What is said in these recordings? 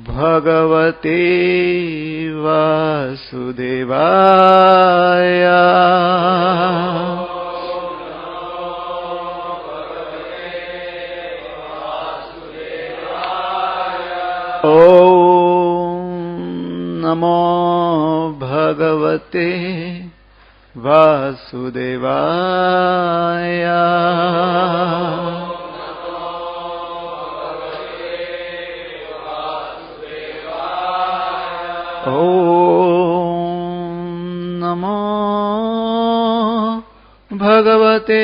भगवते वासुदेवाय ॐ नमो भगवते वासुदेवाय ॐ नमो भगवते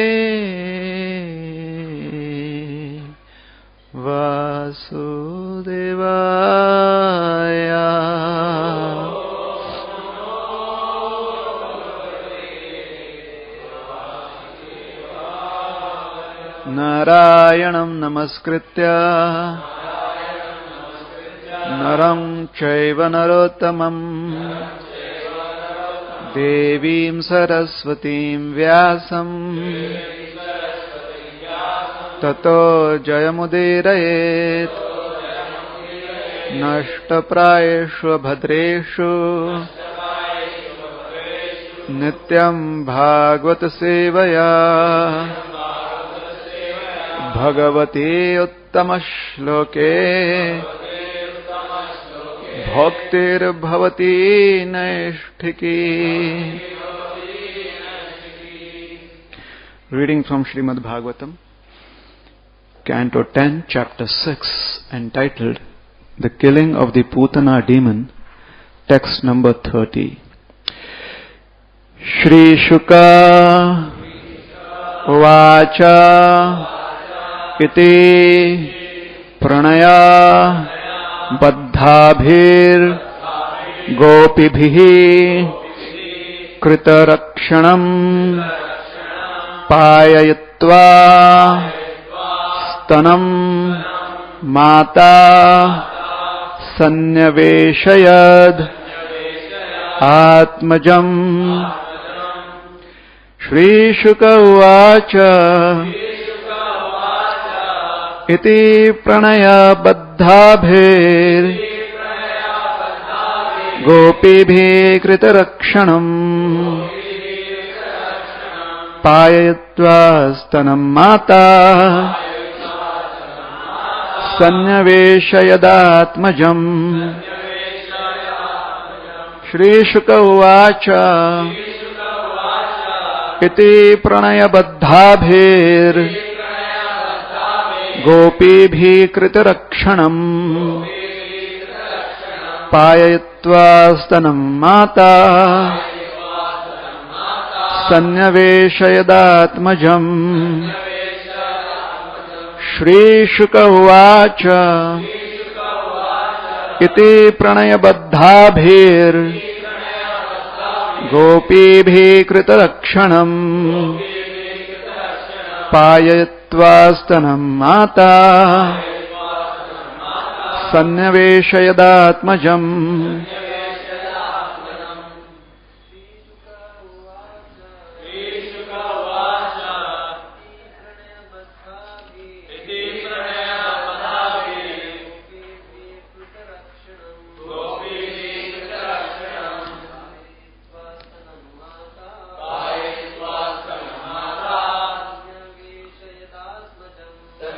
वासुदेवाय नारायणं नमस्कृत्य नरं चैव नरोत्तमं देवीं सरस्वतीं व्यासं ततो जयमुदीरयेत् नष्टप्रायेषु भद्रेषु नित्यं भागवत सेवया Bhagwati उत्तमश्लोके भक्तिर्भवती नैष्ठिकी. Reading from Srimad Bhagavatam, Canto 10, Chapter 6, entitled The Killing of the Putana Demon, text number 30. Shri Shuka Vacha Iti Pranaya Baddhabhir Gopibhihi Kritarakshanam Payayatva Stanam Mata Sanyaveshayad Atmajam. Shri Shuka Vacha Iti Pranaya Baddhabhir Gopibhi Kritarakshanam Payayatva Stanam Mata Sanyaveshayadatmajam. Shri Shuka Vacha Iti Pranaya Baddhabhir Gopibhi Kritarakshanam Payayatva Stanam Mata Sanyaveshayadatmajam. Shri Shuka Vacha Iti Pranaya Baddhabhir Gopibhi Kritarakshanam Payayatva Stanam Mata Sanyaveshayadatmajam.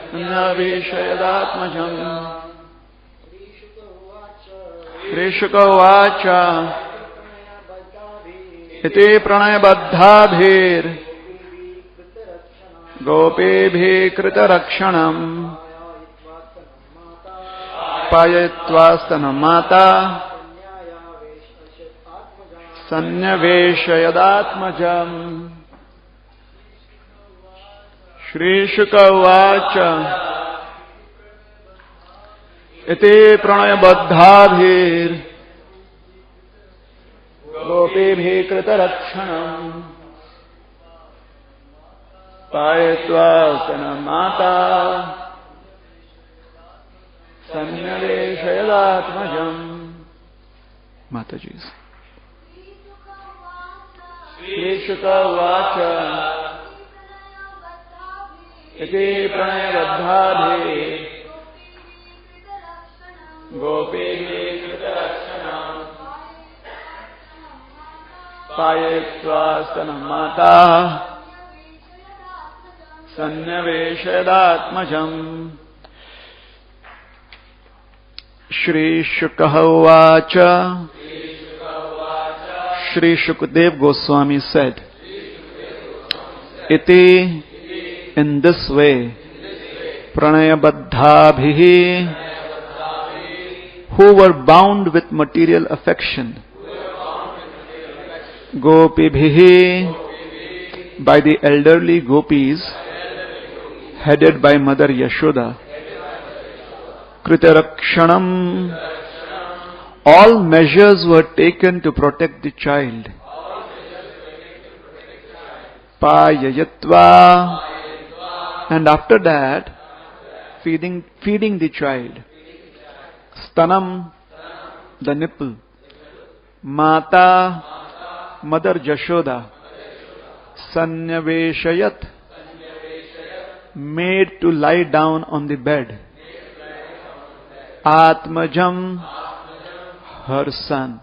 Sanyaveshayadatmajam. Shri Shuka Vacha Iti Pranaya Baddhabhir Gopibhi Kritarakshanam Payayatva Stanam Mata Sanyaveshayadatmajam. Shri Shuka Vacha Iti Pranaya Baddhabhir Gopibhi Kritarakshanam Payayatva Stanam Mata Sanyaveshayadatmajam. Mataji's. Shri Shuka Vacha Iti Pranaya Baddhabhir Gopi Kritarkshanam Payetva Mata Sannaveshadatmajam. Shri Shukavacha. Shri Shukadev Goswami said, Iti, in this way, Pranaya Baddhabhihi, who were bound with material affection, Gopibhihi, by the elderly gopis, headed by Mother Yashoda, Kritarakshanam, all measures were taken to protect the child. Payayatva, and after that, feeding the child. Stanam, the nipple. Mata, Mother Jashoda. Sanyaveshayat, made to lie down on the bed. Atmajam, her son.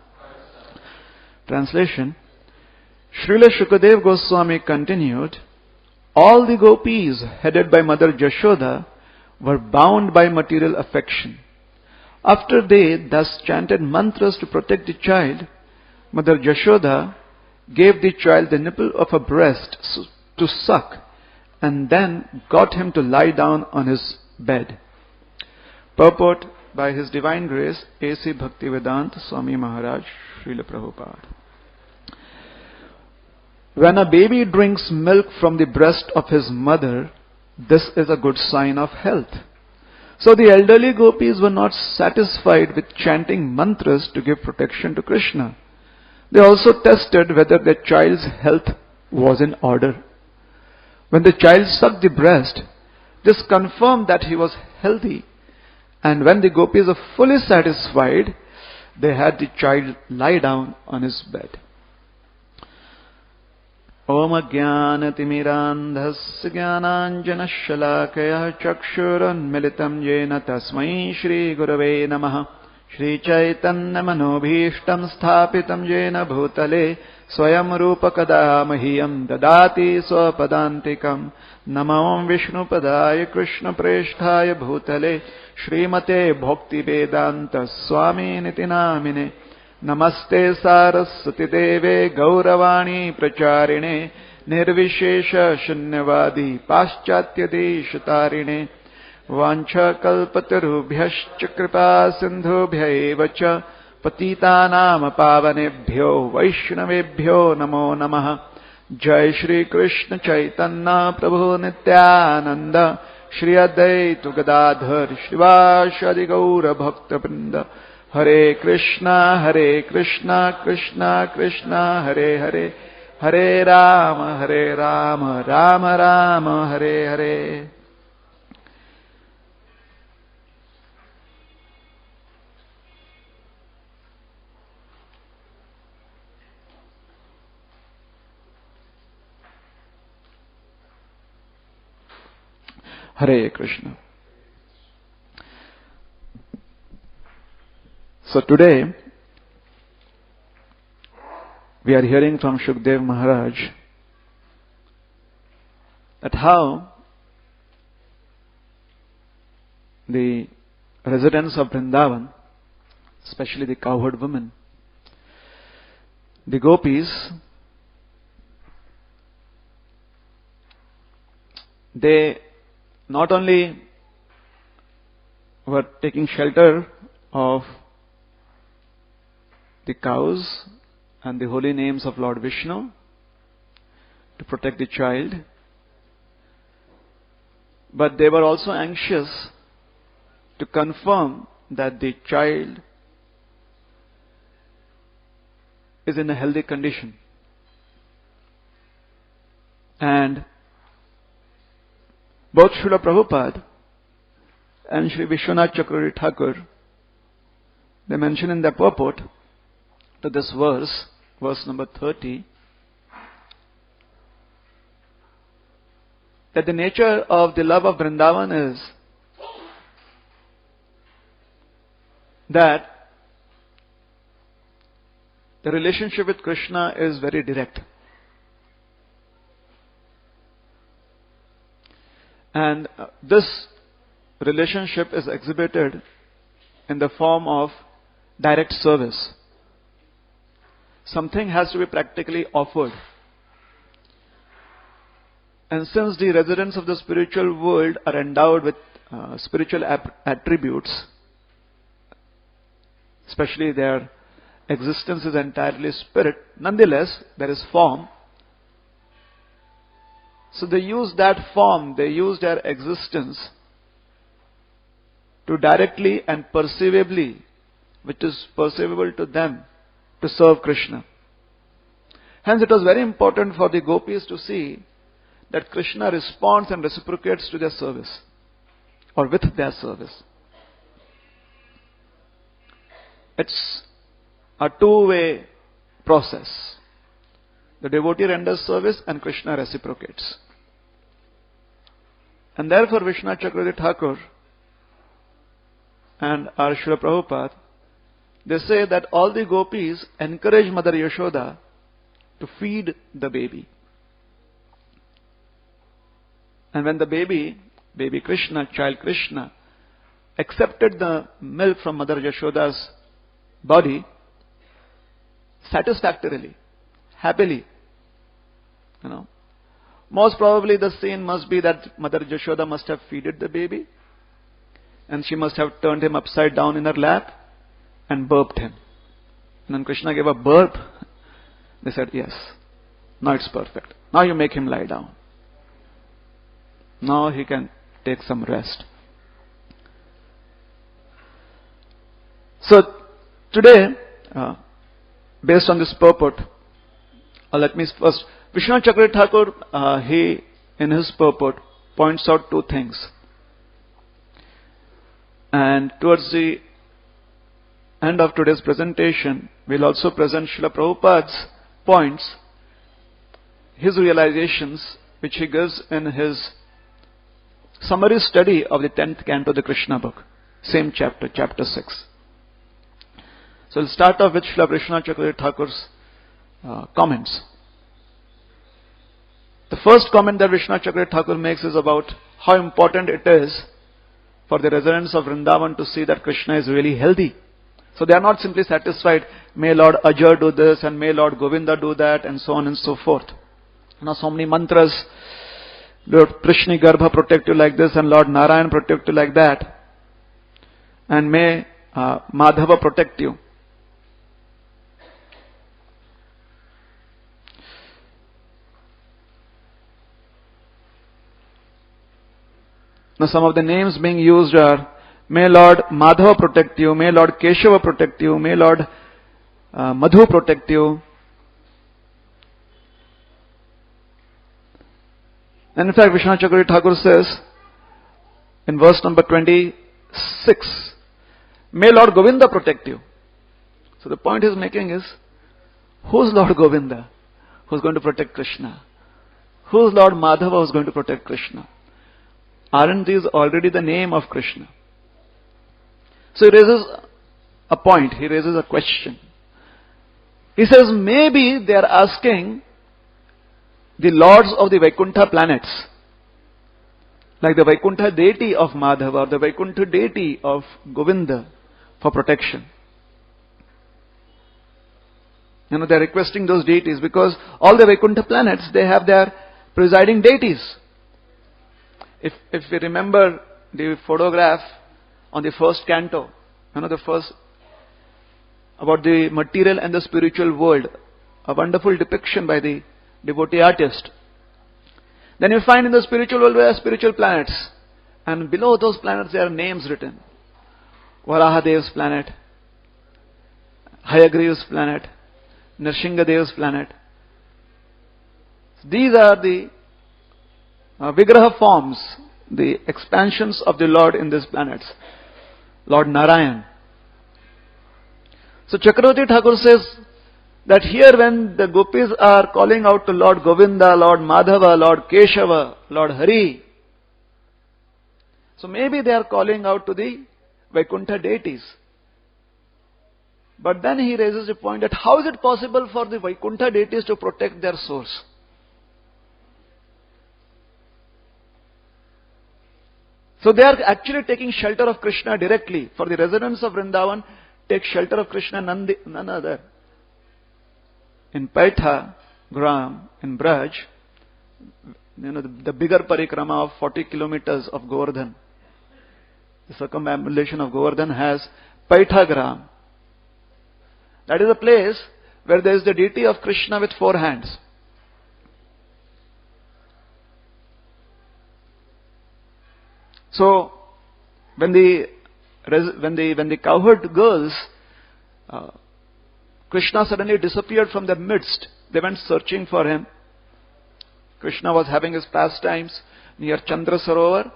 Translation. Srila Shukadev Goswami continued, all the gopis headed by Mother Jashoda were bound by material affection. After they thus chanted mantras to protect the child, Mother Jashoda gave the child the nipple of her breast to suck and then got him to lie down on his bed. Purport by His Divine Grace A.C. Bhaktivedanta Swami Maharaj, Srila Prabhupada. When a baby drinks milk from the breast of his mother, this is a good sign of health. So the elderly gopis were not satisfied with chanting mantras to give protection to Krishna. They also tested whether their child's health was in order. When the child sucked the breast, this confirmed that he was healthy. And when the gopis were fully satisfied, they had the child lie down on his bed. Om Ajnanatimirandhasya Jnananjana Shalakaya Chakshuran Militam Jena Tasmai Shri Gurave Namaha Shri Chaitanya Manobhishtam Sthapitam Jena Bhutale Swayam Rupa Kadamahiyam Dadati Swapadantikam Namam Vishnu Padaya Krishna Presthaya Bhutale Srimate Bhaktivedanta Swami Nitinamine Namaste Saraswati Deve Gauravani Pracharine Nirvishesha Shunyavadi Paschatya Deshatarine Vancha Kalpatarubhyascha Kripa Sindhubhya Evacha Patitanam Pavanebhyo Vaishnavebhyo Namo Namaha Jai Shri Krishna Chaitanya Prabhu Nityananda Shri Advaita Gadadhar Shivashadi Gaura Bhakta Vrinda Hare Krishna, Krishna Krishna, Hare Hare, Hare Rama, Rama Rama, Hare Hare. Hare Krishna. So today, we are hearing from Shukdev Maharaj that how the residents of Vrindavan, especially the cowherd women, the gopis, they not only were taking shelter of the cows and the holy names of Lord Vishnu to protect the child, but they were also anxious to confirm that the child is in a healthy condition. And both Srila Prabhupada and Sri Vishwanath Chakravarti Thakur, they mention in their purport to this verse number 30, that the nature of the love of Vrindavan is that the relationship with Krishna is very direct. And this relationship is exhibited in the form of direct service. Something has to be practically offered. And since the residents of the spiritual world are endowed with spiritual attributes, especially their existence is entirely spirit, nonetheless there is form. So they use that form, they use their existence to directly and perceivably, which is perceivable to them, to serve Krishna. Hence it was very important for the gopis to see that Krishna responds and reciprocates to their service, or with their service. It's a two-way process. The devotee renders service and Krishna reciprocates. And therefore Vishwanath Chakravarti Thakur and our Srila Prabhupada, they say that all the gopis encourage Mother Yashoda to feed the baby. And when the baby Krishna, child Krishna, accepted the milk from Mother Yashoda's body satisfactorily, happily, most probably the scene must be that Mother Yashoda must have feeded the baby, and she must have turned him upside down in her lap and burped him. And when Krishna gave a burp, they said, yes, now it's perfect. Now you make him lie down. Now he can take some rest. So today, based on this purport, let me first, Vishwanath Chakravarti Thakur, he in his purport points out two things. And towards the end of today's presentation, we'll also present Srila Prabhupada's points, his realizations, which he gives in his summary study of the 10th canto of the Krishna book, same chapter, chapter 6. So we'll start off with Srila Vishwanath Chakravarti Thakur's comments. The first comment that Vishwanath Chakravarti Thakur makes is about how important it is for the residents of Vrindavan to see that Krishna is really healthy. So they are not simply satisfied, may Lord Ajar do this and may Lord Govinda do that and so on and so forth. So many mantras, Lord Prishni Garbha protect you like this and Lord Narayan protect you like that. And may Madhava protect you. Now some of the names being used are, may Lord Madhava protect you, may Lord Keshava protect you, may Lord Madhu protect you. And in fact, Vishwanath Chakravarti Thakur says, in verse number 26, may Lord Govinda protect you. So the point he's making is, who's Lord Govinda who's going to protect Krishna? Who's Lord Madhava who's going to protect Krishna? Aren't these already the name of Krishna? So he raises a point, he raises a question. He says maybe they are asking the lords of the Vaikuntha planets, like the Vaikuntha deity of Madhava or the Vaikuntha deity of Govinda, for protection. They are requesting those deities because all the Vaikuntha planets, they have their presiding deities. If we remember the photograph on the first canto, the first, about the material and the spiritual world, a wonderful depiction by the devotee artist. Then you find in the spiritual world there are spiritual planets, and below those planets there are names written. Varahadev's planet, Hayagriva's planet, Nrsingadev's planet. These are the Vigraha forms, the expansions of the Lord in these planets. Lord Narayan. So Chakravarti Thakur says that here when the gopis are calling out to Lord Govinda, Lord Madhava, Lord Keshava, Lord Hari, so maybe they are calling out to the Vaikuntha deities. But then he raises a point that how is it possible for the Vaikuntha deities to protect their source? So they are actually taking shelter of Krishna directly. For the residents of Vrindavan, take shelter of Krishna, none other. In Paitha, Gram, in Braj, the bigger parikrama of 40 kilometers of Govardhan, the circumambulation of Govardhan has Paitha Gram. That is a place where there is the deity of Krishna with 4 hands. So, when the cowherd girls, Krishna suddenly disappeared from their midst. They went searching for him. Krishna was having his pastimes near Chandra Sarovar,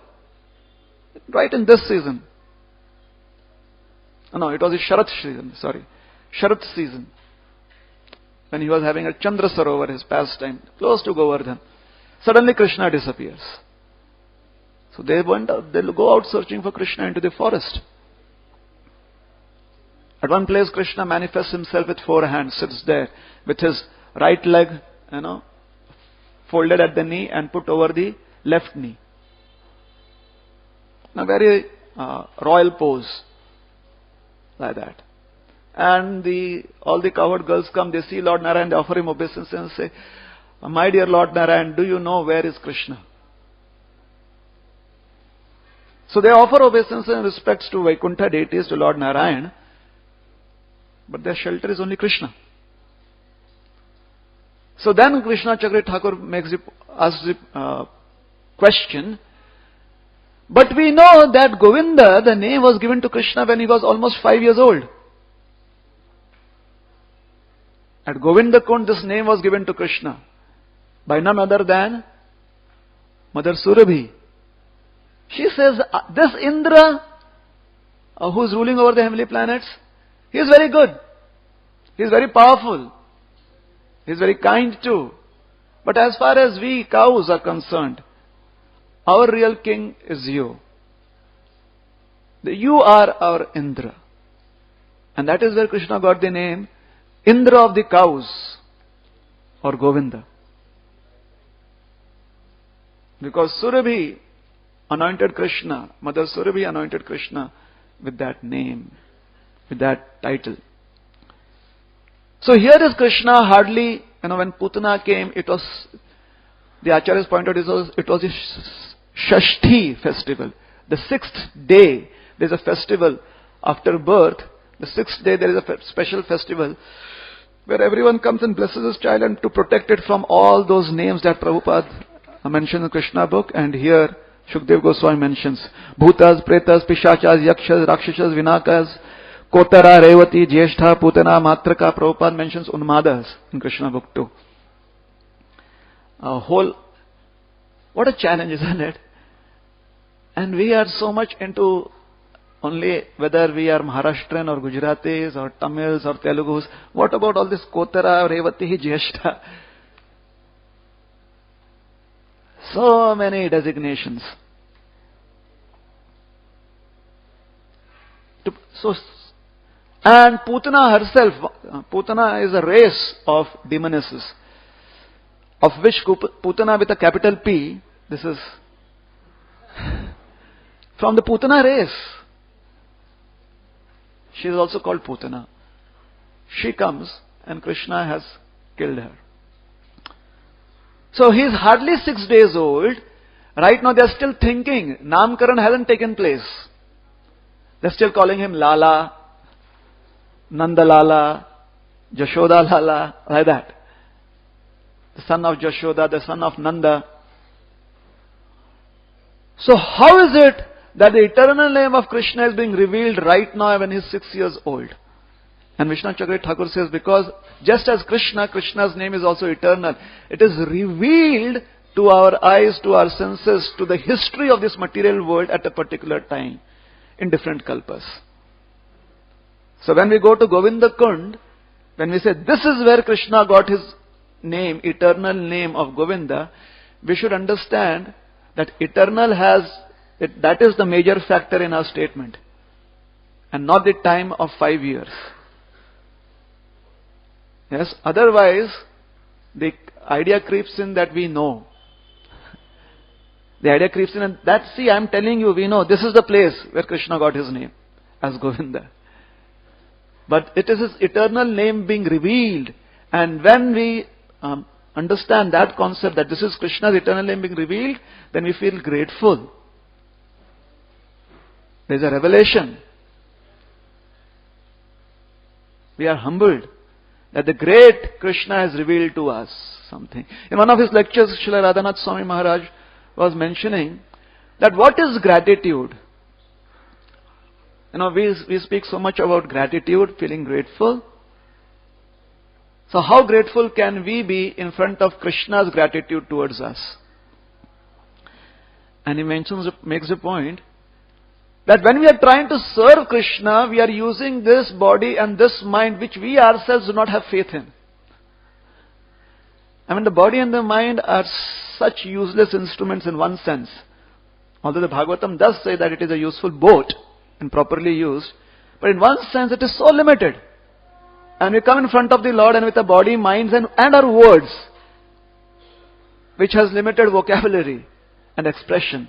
right in this season. No, it was the Sharat season, Sharat season. When he was having a Chandra Sarovar, his pastime, close to Govardhan. Suddenly Krishna disappears. So they'll go out searching for Krishna into the forest. At one place, Krishna manifests himself with 4 hands, sits there with his right leg, folded at the knee and put over the left knee. A very royal pose, like that. And all the cowherd girls come, they see Lord Narayan, they offer him obeisance and say, "My dear Lord Narayan, do you know where is Krishna?" So they offer obeisance and respects to Vaikuntha deities, to Lord Narayan, but their shelter is only Krishna. So then Krishna Chakri Thakur asks the question, but we know that Govinda, the name was given to Krishna when he was almost 5 years old. At Govinda Kund, this name was given to Krishna by none other than Mother Surabhi. She says, this Indra, who is ruling over the heavenly planets, he is very good. He is very powerful. He is very kind too. But as far as we cows are concerned, our real king is you. You are our Indra. And that is where Krishna got the name Indra of the cows, or Govinda. Because Surabhi anointed Krishna, Mother Surabhi anointed Krishna with that name, with that title. So here is Krishna hardly, when Putana came, it was, the Acharyas pointed out, it was a Shashti festival. The 6th day, there is a festival after birth. The 6th day, there is a special festival where everyone comes and blesses his child and to protect it from all those names that Prabhupada mentioned in the Krishna book. And here, Shukdev Goswami mentions Bhutas, Pretas, Pishachas, Yakshas, Rakshasas, Vinakas, Kotara, Revati, Jyeshtha, Putana, Matraka. Prabhupada mentions Unmadas in Krishna book too. What a challenge, isn't it? And we are so much into only whether we are Maharashtrian or Gujaratis or Tamils or Telugus. What about all this Kotara, Revati, Jyeshtha? So many designations. And Putana herself, Putana is a race of demonesses, of which Putana with a capital P, this is from the Putana race. She is also called Putana. She comes and Krishna has killed her. So he is hardly 6 days old. Right now they are still thinking. Namkaran hasn't taken place. They are still calling him Lala, Nanda Lala, Jashoda Lala, like that. The son of Jashoda, the son of Nanda. So how is it that the eternal name of Krishna is being revealed right now when he is 6 years old? And Vishnu Chakra Thakur says, because just as Krishna's name is also eternal. It is revealed to our eyes, to our senses, to the history of this material world at a particular time, in different kalpas. So when we go to Govinda Kund, when we say this is where Krishna got his name, eternal name of Govinda, we should understand that eternal that is the major factor in our statement, and not the time of 5 years. Yes, otherwise the idea creeps in that we know. The idea creeps in and that, see, I am telling you, we know this is the place where Krishna got his name as Govinda. But it is his eternal name being revealed. And when we understand that concept, that this is Krishna's eternal name being revealed, then we feel grateful. There is a revelation. We are humbled that the great Krishna has revealed to us something. In one of his lectures, Srila Radhanath Swami Maharaj was mentioning that what is gratitude? We speak so much about gratitude, feeling grateful. So how grateful can we be in front of Krishna's gratitude towards us? And he makes a point that when we are trying to serve Krishna, we are using this body and this mind which we ourselves do not have faith in. I mean, the body and the mind are such useless instruments in one sense. Although the Bhagavatam does say that it is a useful boat and properly used, but in one sense it is so limited. And we come in front of the Lord and with our body, minds and our words, which has limited vocabulary and expression.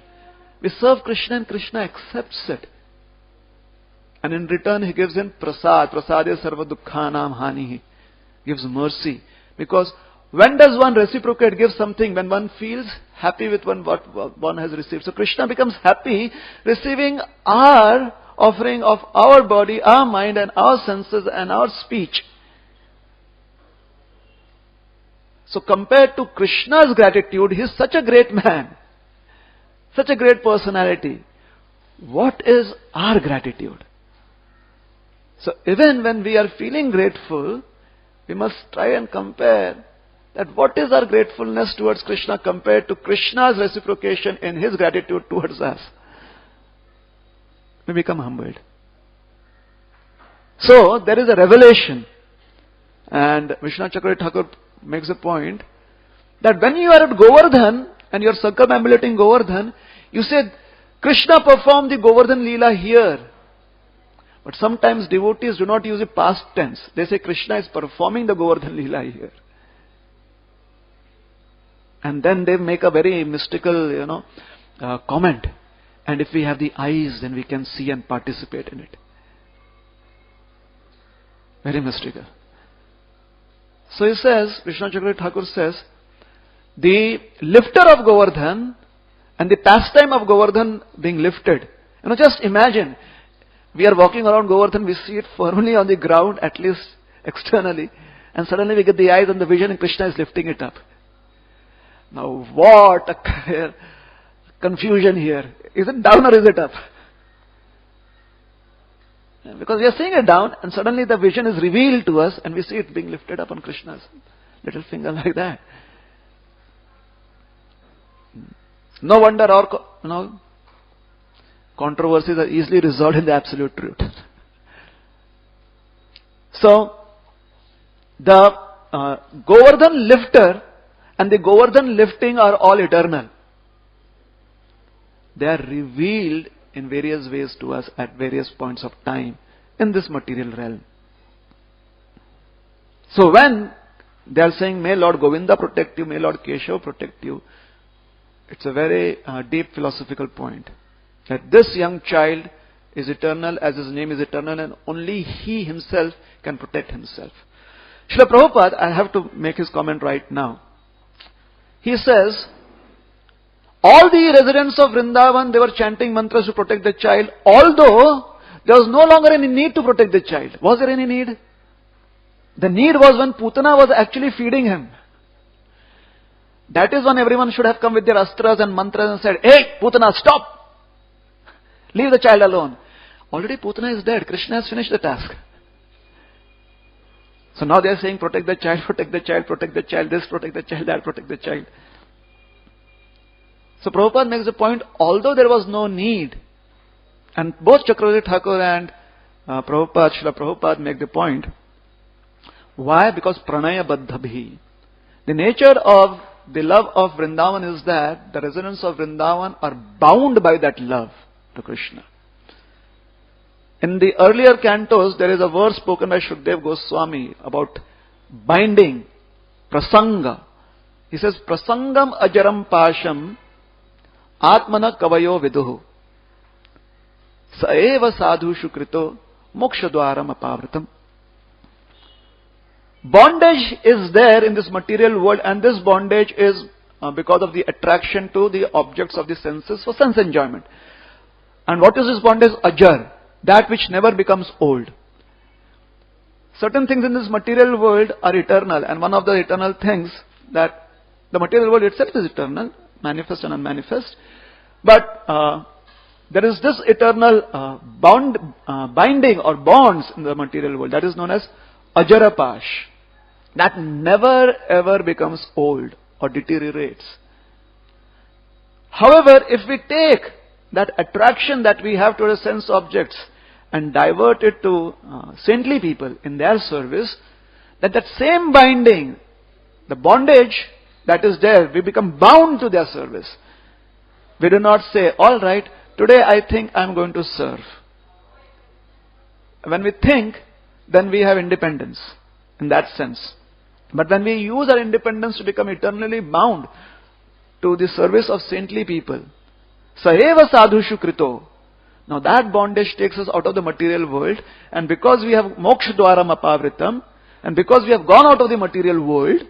We serve Krishna and Krishna accepts it. And in return He gives in prasad. Prasade sarva dukkhanam hani. Gives mercy. Because when does one reciprocate, give something? When one feels happy with what one has received. So Krishna becomes happy receiving our offering of our body, our mind and our senses and our speech. So compared to Krishna's gratitude, He is such a great man, such a great personality. What is our gratitude? So even when we are feeling grateful, we must try and compare that what is our gratefulness towards Krishna compared to Krishna's reciprocation in His gratitude towards us. We become humbled. So there is a revelation, and Vishwanath Chakravarti Thakur makes a point that when you are at Govardhan and you are circumambulating Govardhan, you say Krishna performed the Govardhan Leela here. But sometimes devotees do not use the past tense. They say Krishna is performing the Govardhan Leela here. And then they make a very mystical, comment. And if we have the eyes, then we can see and participate in it. Very mystical. So he says, Vishwanath Chakravarti Thakur says, the lifter of Govardhan and the pastime of Govardhan being lifted. Just imagine, we are walking around Govardhan, we see it firmly on the ground, at least externally, and suddenly we get the eyes and the vision and Krishna is lifting it up. Now what a confusion here. Is it down or is it up? Because we are seeing it down and suddenly the vision is revealed to us and we see it being lifted up on Krishna's little finger like that. No wonder our controversies are easily resolved in the absolute truth. So, the Govardhan lifter and the Govardhan lifting are all eternal. They are revealed in various ways to us at various points of time in this material realm. So when they are saying, may Lord Govinda protect you, may Lord Keshav protect you, it's a very deep philosophical point. That this young child is eternal as his name is eternal and only he himself can protect himself. Srila Prabhupada, I have to make his comment right now. He says, all the residents of Vrindavan, they were chanting mantras to protect the child, although there was no longer any need to protect the child. Was there any need? The need was when Putana was actually feeding him. That is when everyone should have come with their astras and mantras and said, hey, Putana, stop! Leave the child alone. Already Putana is dead. Krishna has finished the task. So now they are saying, protect the child, protect the child, protect the child, this, protect the child, that, protect the child. So Prabhupada makes the point, although there was no need, and both Chakravarti Thakur and Srila Prabhupada make the point. Why? Because Pranaya Baddhabhi. The nature of the love of Vrindavan is that the residents of Vrindavan are bound by that love to Krishna. In the earlier cantos, there is a verse spoken by Shukdev Goswami about binding, prasanga. He says, prasangam ajaram pasham atmana kavayo viduhu saeva sadhu shukrito mokshadwaram apavritam. Bondage is there in this material world, and this bondage is because of the attraction to the objects of the senses for sense enjoyment. And what is this bondage? Ajar, that which never becomes old. Certain things in this material world are eternal, and one of the eternal things that the material world itself is eternal, manifest and unmanifest. But there is this eternal binding or bonds in the material world that is known as ajarapash, that never ever becomes old or deteriorates. However, if we take that attraction that we have towards sense objects and divert it to saintly people in their service, that same binding, the bondage that is there, we become bound to their service. We do not say, all right, today I think I am going to serve. When we think, then we have independence in that sense. But when we use our independence to become eternally bound to the service of saintly people, Saheva sadhushu krito. Now that bondage takes us out of the material world, and because we have moksha dwaram apavritam, and because we have gone out of the material world,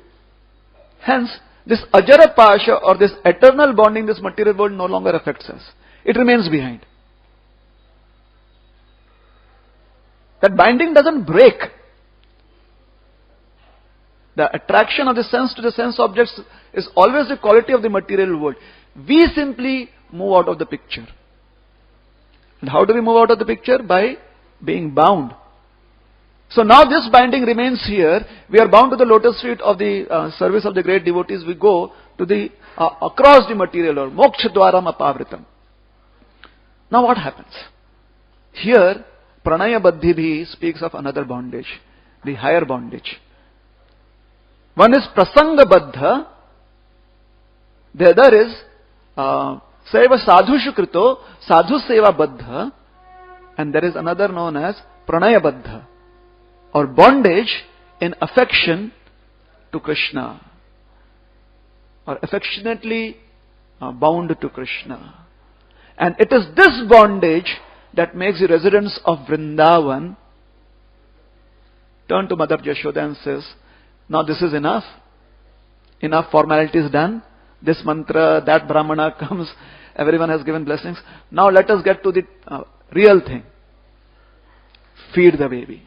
hence this ajara pasha or this eternal bonding, this material world no longer affects us. It remains behind. That binding doesn't break. The attraction of the sense to the sense objects is always the quality of the material world. We simply move out of the picture. And how do we move out of the picture? By being bound. So now this binding remains here. We are bound to the lotus feet of the service of the great devotees. We go to the across the material world. Moksha dwaram apavritam. Now what happens? Here, Pranaya Baddhibhi speaks of another bondage, the higher bondage. One is Prasanga Baddha, the other is Seva Sadhu Shukrito, Sadhu Seva Baddha, and there is another known as Pranaya Baddha, or bondage in affection to Krishna, or affectionately bound to Krishna. And it is this bondage that makes the residents of Vrindavan turn to Mother Yashoda and says, now this is enough. Enough formalities done. This mantra, that Brahmana comes, everyone has given blessings. Now let us get to the real thing. Feed the baby.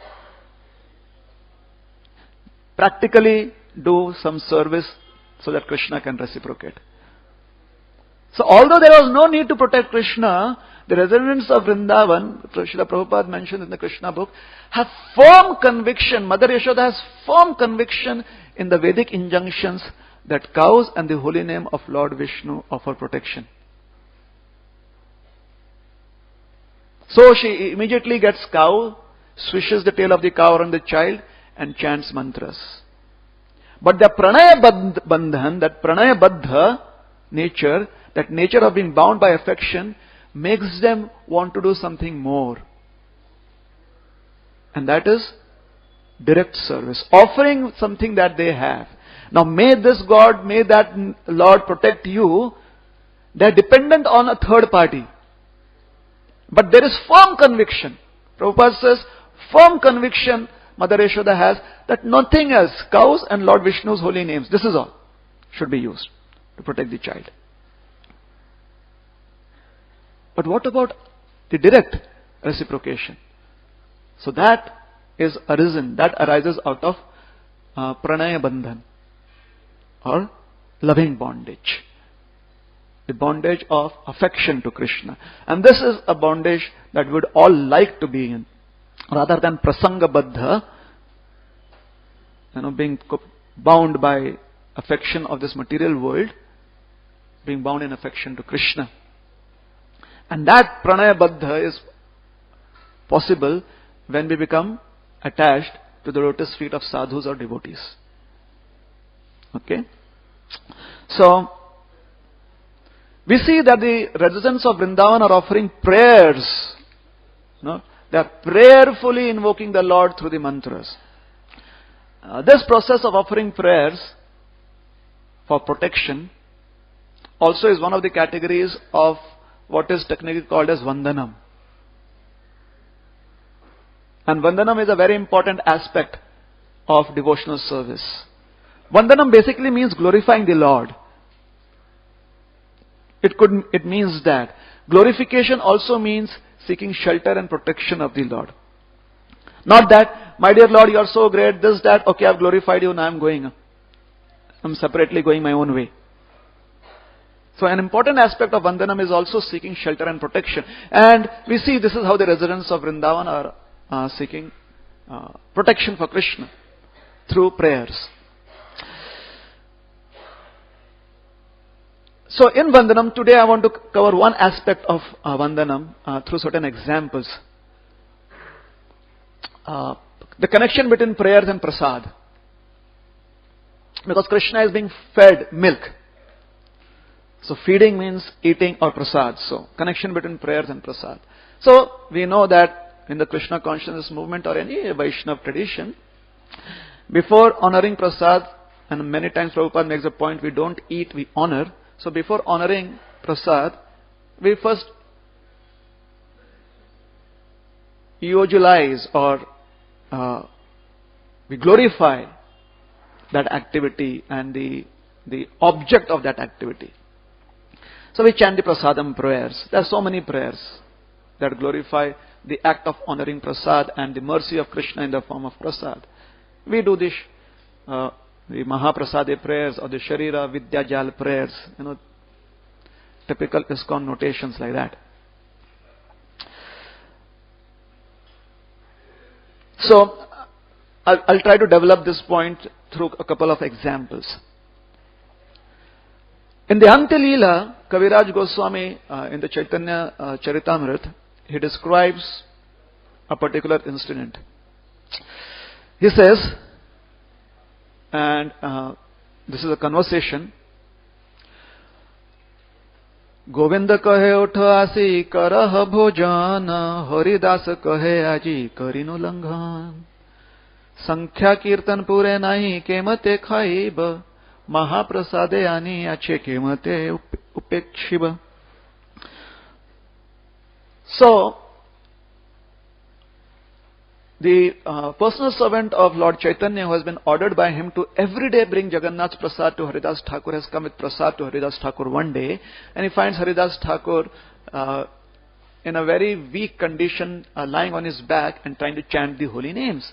Practically do some service so that Krishna can reciprocate. So although there was no need to protect Krishna, the residents of Vrindavan, Srila Prabhupada mentioned in the Krishna book, have firm conviction, Mother Yashoda has firm conviction in the Vedic injunctions that cows and the holy name of Lord Vishnu offer protection. So she immediately gets cow, swishes the tail of the cow around the child and chants mantras. But the Pranaya Bandhan, that Pranaya Baddha nature, that nature of being bound by affection, makes them want to do something more. And that is direct service, offering something that they have. Now may this God, may that Lord protect you. They are dependent on a third party. But there is firm conviction. Prabhupada says, firm conviction Mother Yashoda has that nothing else, cows and Lord Vishnu's holy names, this is all, should be used to protect the child. But what about the direct reciprocation? So that is arisen, that arises out of Pranaya Bandhan, or loving bondage. The bondage of affection to Krishna. And this is a bondage that we would all like to be in. Rather than Prasanga Baddha, being bound by affection of this material world, being bound in affection to Krishna. And that Pranaya Baddha is possible when we become attached to the lotus feet of sadhus or devotees. Okay? So, we see that the residents of Vrindavan are offering prayers. They are prayerfully invoking the Lord through the mantras. This process of offering prayers for protection also is one of the categories of what is technically called as Vandanam. And Vandanam is a very important aspect of devotional service. Vandanam basically means glorifying the Lord. It means that. Glorification also means seeking shelter and protection of the Lord. Not that, my dear Lord, you are so great, this, that, okay, I've glorified you, now I'm separately going my own way. So an important aspect of Vandanam is also seeking shelter and protection. And we see this is how the residents of Vrindavan are seeking protection for Krishna through prayers. So in Vandanam, today I want to cover one aspect of Vandanam through certain examples. The connection between prayers and prasad. Because Krishna is being fed milk. So feeding means eating or prasad. So connection between prayers and prasad. So we know that in the Krishna Consciousness movement or any Vaishnava tradition, before honoring prasad, and many times Prabhupada makes a point, we don't eat, we honor. So before honoring prasad, we first eulogize or we glorify that activity and the object of that activity. So we chant the prasadam prayers. There are so many prayers that glorify the act of honoring prasad and the mercy of Krishna in the form of prasad. We do this, the Mahaprasade prayers or the Sharira Vidyajal prayers, typical ISKCON notations like that. So I'll try to develop this point through a couple of examples. In the Antilila, Kaviraj Goswami in the Chaitanya Charitamrita, he describes a particular incident. He says, and this is a conversation, Govinda kahe utha asi karah bhojana, Haridas kahe aji karino langhan, Sankhya kirtan pure nahi kemate khaib, Mahaprasade ani ache kemate upekshiba. So, the personal servant of Lord Chaitanya, who has been ordered by him to every day bring Jagannath's prasad to Haridas Thakur, has come with prasad to Haridas Thakur one day, and he finds Haridas Thakur in a very weak condition, lying on his back and trying to chant the holy names.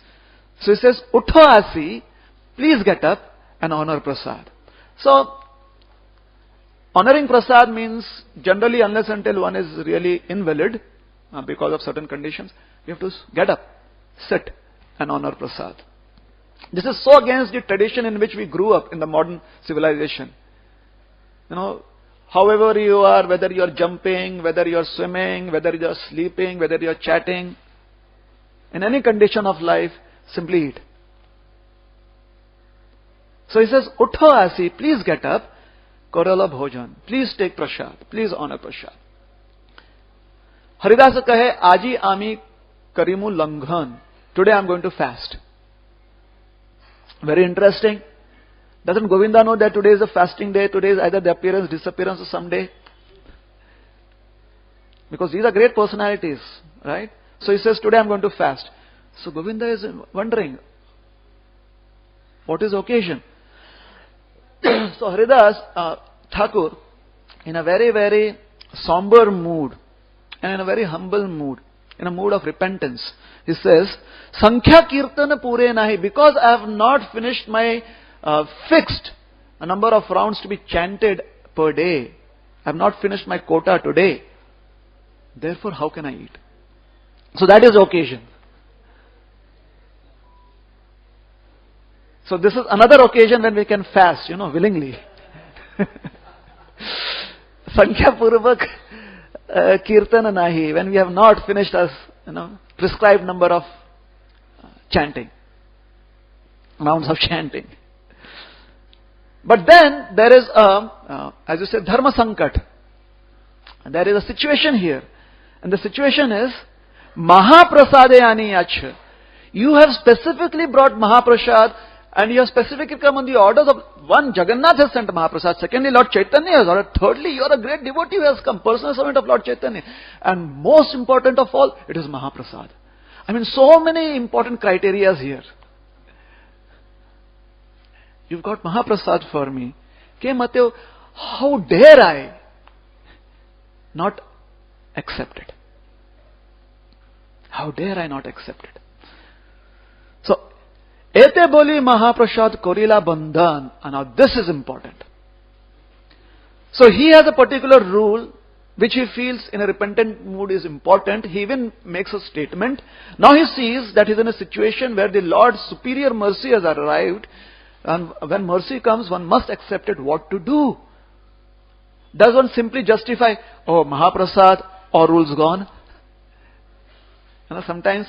So he says, Utho Asi, please get up and honor prasad. So, honoring prasad means generally, unless until one is really invalid because of certain conditions, you have to get up, sit and honor prasad. This is so against the tradition in which we grew up in the modern civilization. However you are, whether you are jumping, whether you are swimming, whether you are sleeping, whether you are chatting, in any condition of life, simply eat. So he says, Utho Asi, please get up, Korala Bhojan, please take prasad, please honor prasad. Haridasa kahe, Aji ami karimu langhan, today I am going to fast. Very interesting. Doesn't Govinda know that today is a fasting day, today is either the appearance, disappearance of some day? Because these are great personalities, right? So he says, today I am going to fast. So Govinda is wondering, what is the occasion? So Haridas Thakur, in a very, very somber mood and in a very humble mood, in a mood of repentance, he says, Sankhya Kirtana Pure Nahi, because I have not finished my fixed a number of rounds to be chanted per day. I have not finished my quota today. Therefore, how can I eat? So that is the occasion. So this is another occasion when we can fast, willingly. Sankhya Purvak Kirtana Nahi, when we have not finished us, prescribed number of chanting, rounds of chanting. But then there is as you say, Dharma Sankat. There is a situation here. And the situation is, Mahaprasade ani ach. You have specifically brought Mahaprasad And you have specifically come on the orders of one, Jagannath has sent Mahaprasad. Secondly, Lord Chaitanya has ordered. Thirdly, you are a great devotee who has come, personal servant of Lord Chaitanya. And most important of all, it is Mahaprasad. I mean, so many important criteria here. You've got Mahaprasad for me. Okay, Mateo, how dare I not accept it? How dare I not accept it? So, Ete boli Mahaprasad korila bandhan. And now this is important. So he has a particular rule which he feels in a repentant mood is important. He even makes a statement. Now he sees that he is in a situation where the Lord's superior mercy has arrived. And when mercy comes, one must accept it. What to do? Does one simply justify, oh, Mahaprasad, all rules gone? You know, sometimes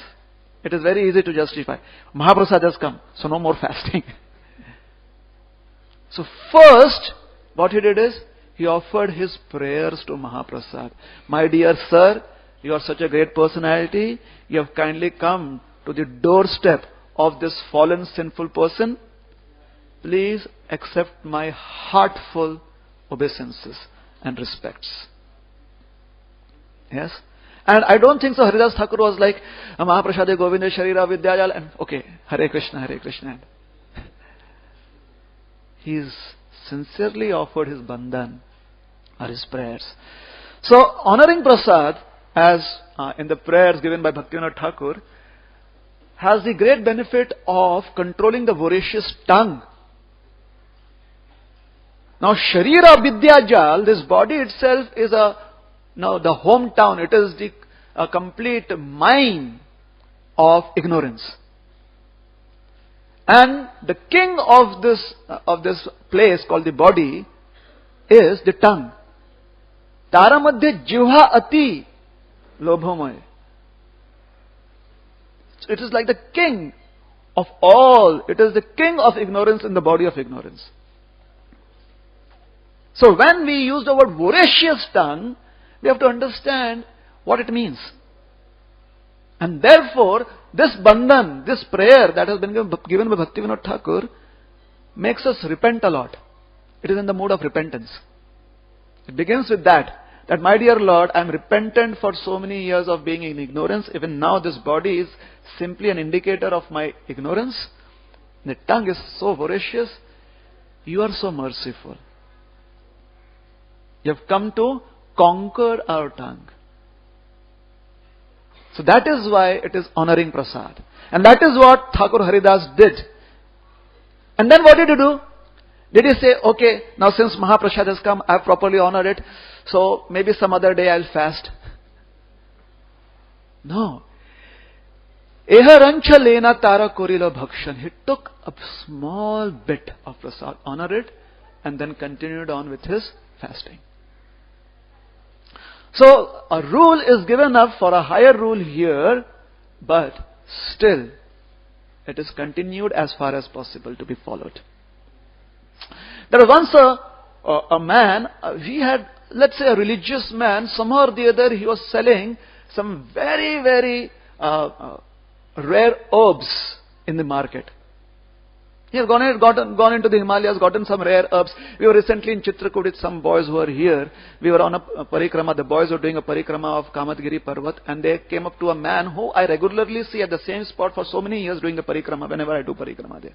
it is very easy to justify. Mahaprasad has come, so no more fasting. So first, what he did is, he offered his prayers to Mahaprasad. My dear sir, you are such a great personality. You have kindly come to the doorstep of this fallen sinful person. Please accept my heartful obeisances and respects. Yes? And I don't think so Haridas Thakur was like, Mahaprasade Govinda Sharira Vidyajal, and okay, Hare Krishna, Hare Krishna. He's sincerely offered his bandhan or his prayers. So, honoring Prasad, as in the prayers given by Bhaktivinoda Thakur, has the great benefit of controlling the voracious tongue. Now, Sharira Vidyajal, this body itself is the hometown, it is the complete mine of ignorance. And the king of this place called the body is the tongue. Tara madhya jivha ati lobhamay. So it is like the king of all. It is the king of ignorance in the body of ignorance. So when we use the word voracious tongue, we have to understand what it means. And therefore, this bandhan, this prayer that has been given by Bhaktivinoda Thakur, makes us repent a lot. It is in the mood of repentance. It begins with that my dear Lord, I am repentant for so many years of being in ignorance. Even now this body is simply an indicator of my ignorance. The tongue is so voracious. You are so merciful. You have come to conquer our tongue. So that is why it is honoring Prasad. And that is what Thakur Haridas did. And then what did he do? Did he say, okay, now since Mahaprasad has come, I have properly honored it, so maybe some other day I'll fast? No. Eha rancha lena tara korila bhakshan. He took a small bit of Prasad, honored it, and then continued on with his fasting. So, a rule is given up for a higher rule here, but still, it is continued as far as possible to be followed. There was once a man, he had, let's say a religious man, somehow or the other he was selling some very, very rare herbs in the market. He has gone into the Himalayas, gotten some rare herbs. We were recently in Chitrakoot with some boys who were here. We were on a parikrama. The boys were doing a parikrama of Kamatgiri Parvat, and they came up to a man who I regularly see at the same spot for so many years doing the parikrama whenever I do parikrama there.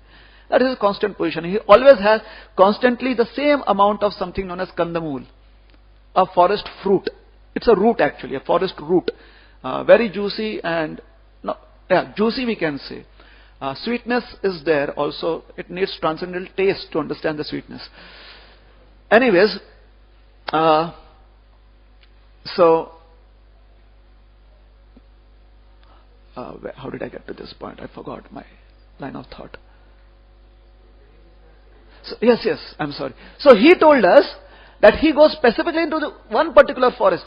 That is his constant position. He always has constantly the same amount of something known as kandamul, a forest fruit. It's a root actually, a forest root. Very juicy and, juicy we can say. Sweetness is there also. It needs transcendental taste to understand the sweetness. Anyways, how did I get to this point? I forgot my line of thought. So, yes, I'm sorry. So he told us that he goes specifically into one particular forest,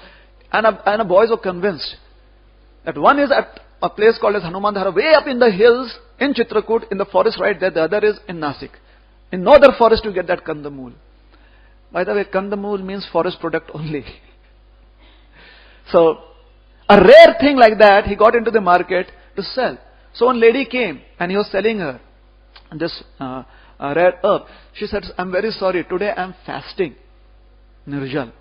and the boys were convinced that one is at a place called as Hanumandhara, way up in the hills in Chitrakoot, in the forest right there. The other is in Nasik. In no other forest you get that kandamul. By the way, kandamul means forest product only. So, a rare thing like that, he got into the market to sell. So one lady came and he was selling her. this rare herb. She said, I'm very sorry, today I'm fasting. Nirjal.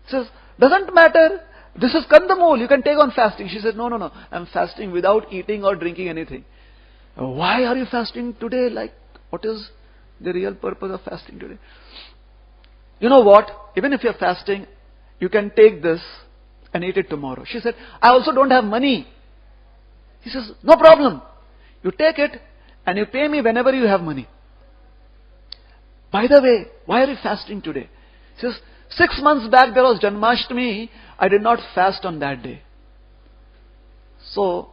She says, doesn't matter. This is kandamul, you can take on fasting. She said, no, I'm fasting without eating or drinking anything. Why are you fasting today? Like, what is the real purpose of fasting today? You know what? Even if you're fasting, you can take this and eat it tomorrow. She said, I also don't have money. He says, no problem. You take it and you pay me whenever you have money. By the way, why are you fasting today? He says, 6 months back there was Janmashtami. I did not fast on that day. So,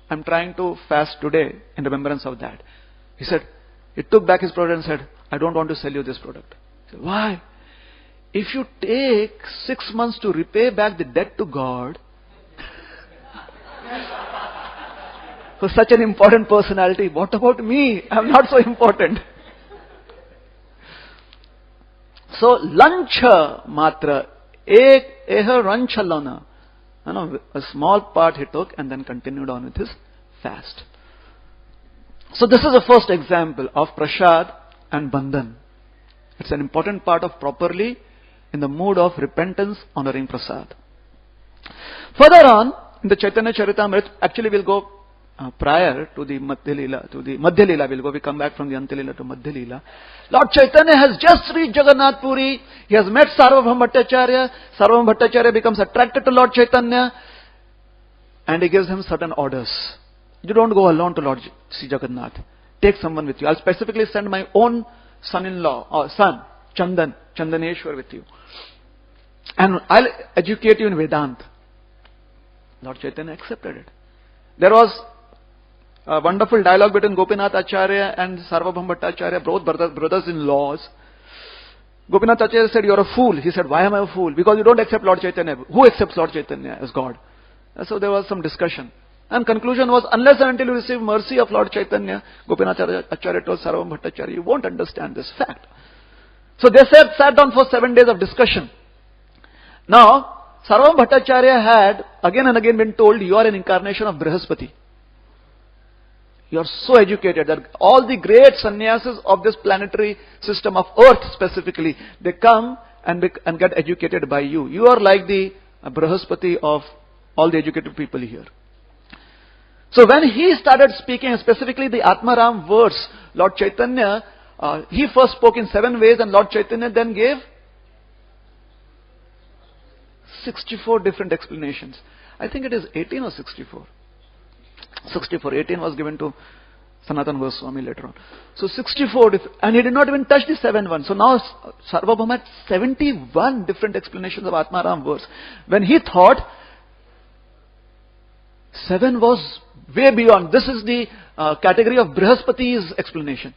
I'm trying to fast today in remembrance of that. He said, he took back his product and said, I don't want to sell you this product. He said, why? If you take 6 months to repay back the debt to God, for such an important personality, what about me? I'm not so important. So, lancha matra, eha ranchalana. A small part he took and then continued on with his fast. So this is the first example of prasad and bandhan. It's an important part of properly in the mood of repentance honoring prasad. Further on, in the Chaitanya Charitamrita, actually we'll go prior to the Madhya Lila, we come back from the Antya Lila to Madhya Lila. Lord Chaitanya has just reached Jagannath Puri. He has met Sarvabhauma Bhattacharya. Sarvabhauma Bhattacharya becomes attracted to Lord Chaitanya and he gives him certain orders. You don't go alone to Lord Sri Jagannath. Take someone with you. I'll specifically send my own son-in-law or son, Chandaneshwar with you. And I'll educate you in Vedanta. Lord Chaitanya accepted it. There was a wonderful dialogue between Gopinath Acharya and Sarvabhauma Bhattacharya, both brothers-in-laws. Gopinath Acharya said, you're a fool. He said, why am I a fool? Because you don't accept Lord Chaitanya. Who accepts Lord Chaitanya as God? And so there was some discussion. And conclusion was, unless and until you receive mercy of Lord Chaitanya, Gopinath Acharya told Sarvabhauma Bhattacharya, you won't understand this fact. So they sat down for 7 days of discussion. Now, Sarvabhauma Bhattacharya had again and again been told, you are an incarnation of Brihaspati. You are so educated that all the great sannyasis of this planetary system of Earth specifically, they come and get educated by you. You are like the Brihaspati of all the educated people here. So when he started speaking, specifically the Atmaram verse, Lord Chaitanya, he first spoke in 7 ways and Lord Chaitanya then gave 64 different explanations. I think it is 18 or 64. 64. 18 was given to Sanatana Goswami later on. So 64, and he did not even touch the 7 one. So now Sarvabhauma had 71 different explanations of Atmaram verse. When he thought 7 was way beyond. This is the category of Brihaspati's explanation.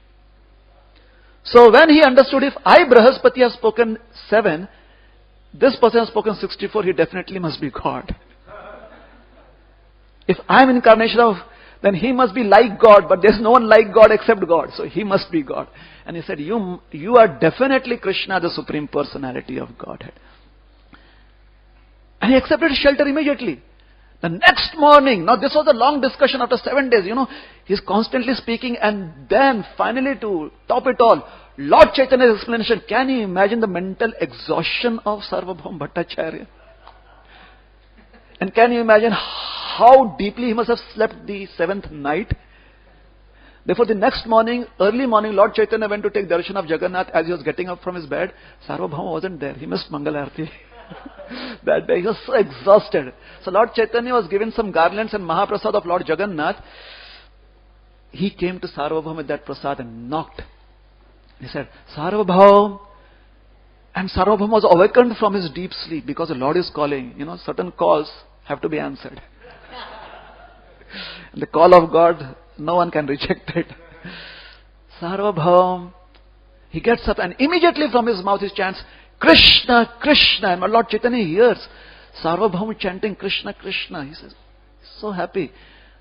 So when he understood, if I, Brihaspati, have spoken 7, this person has spoken 64, he definitely must be God. If I am incarnation of, then he must be like God, but there's no one like God except God. So he must be God. And he said, you are definitely Krishna, the Supreme Personality of Godhead. And he accepted shelter immediately. The next morning, now this was a long discussion after 7 days, he's constantly speaking, and then finally to top it all, Lord Chaitanya's explanation. Can you imagine the mental exhaustion of Sarvabhauma Bhattacharya? And can you imagine how deeply he must have slept the 7th night? Therefore the next morning, early morning, Lord Chaitanya went to take darshan of Jagannath. As he was getting up from his bed, Sarvabhauma wasn't there. He missed Mangalarti. That day he was so exhausted. So Lord Chaitanya was given some garlands and Mahaprasad of Lord Jagannath. He came to Sarvabhauma with that prasad and knocked. He said, Sarvabhauma. And Sarvabhauma was awakened from his deep sleep because the Lord is calling. Certain calls have to be answered. The call of God, no one can reject it. Sarvabhauma. He gets up and immediately from his mouth he chants, Krishna, Krishna. And my Lord Chaitanya hears Sarvabhauma chanting Krishna, Krishna. He says, so happy.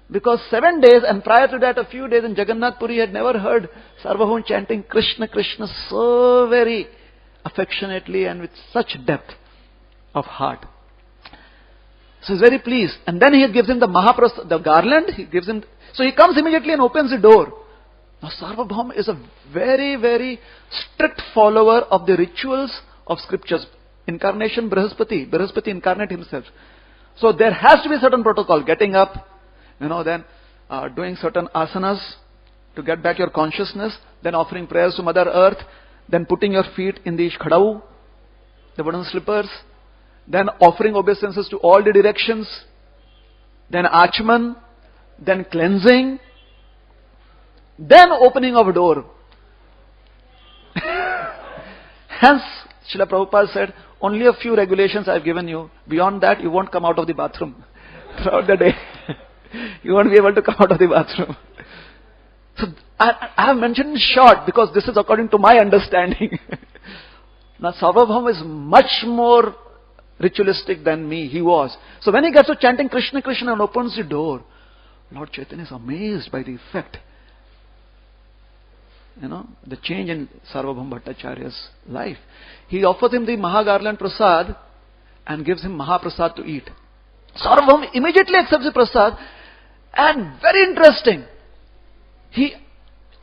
Because 7 days and prior to that a few days in Jagannath Puri, he had never heard Sarvabhauma chanting Krishna, Krishna so very affectionately and with such depth of heart. So he's very pleased. And then he gives him the Mahaprasad, the garland. He gives him. So he comes immediately and opens the door. Now Sarvabhaum is a very, very strict follower of the rituals of scriptures. Incarnation Brihaspati incarnate himself. So there has to be certain protocol. Getting up, then doing certain asanas to get back your consciousness, then offering prayers to Mother Earth, then putting your feet in the khadau, the wooden slippers, then offering obeisances to all the directions, then achman, then cleansing, then opening of a door. Hence, Srila Prabhupada said, only a few regulations I have given you. Beyond that, you won't come out of the bathroom throughout the day. You won't be able to come out of the bathroom. So, I have mentioned in short because this is according to my understanding. Now, Sarvabhaum is much more ritualistic than me. He was. So, when he gets to chanting Krishna, Krishna and opens the door, Lord Chaitanya is amazed by the effect. The change in Sarvabhaum Bhattacharya's life. He offers him the Mahagarland Prasad and gives him Mahaprasad to eat. Sarvabhaum immediately accepts the Prasad, and very interesting, he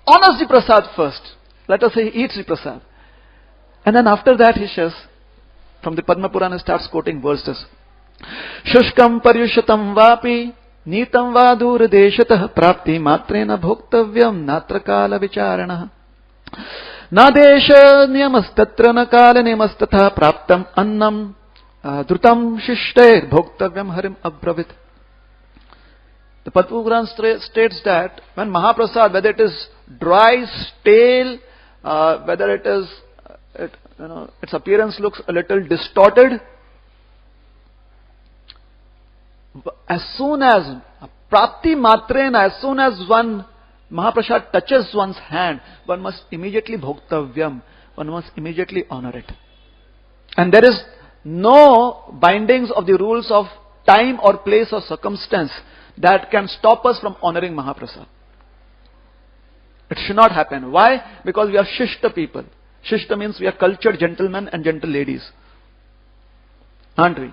honors the Prasad first. Let us say he eats the Prasad. And then after that he says, from the Padma Purana starts quoting verses. Shushkam paryushatam vapi Nitam va dur deshatah prapti matrena bhoktavyam natra kala vicharana. Na desha niyamastatra na kala niyamastatha praptam annam drutam shishtair bhoktavyam harim abravit. The Padma Purana states that when Mahaprasad, whether it is dry, stale, whether it is, its appearance looks a little distorted, as soon as Prapti Matrena, as soon as one Mahaprasad touches one's hand, one must immediately bhoktavyam, one must immediately honor it. And there is no bindings of the rules of time or place or circumstance that can stop us from honoring Mahaprasad. It should not happen. Why? Because we are Shishta people. Shishta means we are cultured gentlemen and gentle ladies. Aren't we?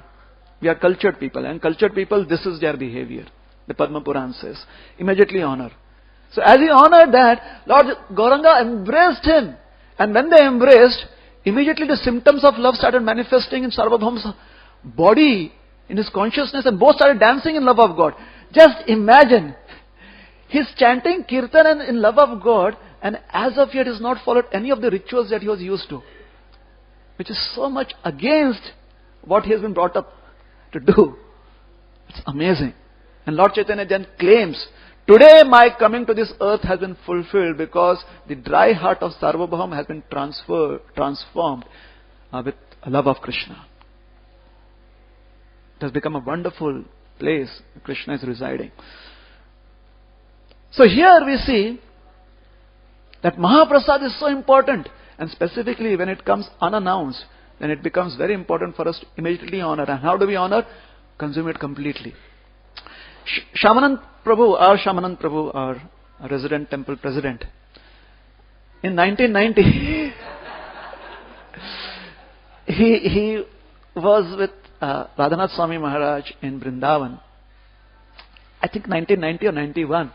We are cultured people, and cultured people, this is their behavior. The Padma Purana says, immediately honor. So as he honored that, Lord Gauranga embraced him. And when they embraced, immediately the symptoms of love started manifesting in Sarvabhaum's body, in his consciousness, and both started dancing in love of God. Just imagine, he's chanting kirtan and in love of God, and as of yet has not followed any of the rituals that he was used to, which is so much against what he has been brought up to do. It's amazing. And Lord Chaitanya then claims, today my coming to this earth has been fulfilled because the dry heart of Sarvabhaum has been transformed with a love of Krishna. It has become a wonderful place where Krishna is residing. So here we see that Mahaprasad is so important, and specifically when it comes unannounced, then it becomes very important for us to immediately honor. And how do we honor? Consume it completely. Shamanand Prabhu, our resident temple president, in 1990, he was with Radhanath Swami Maharaj in Vrindavan. I think 1990 or 91.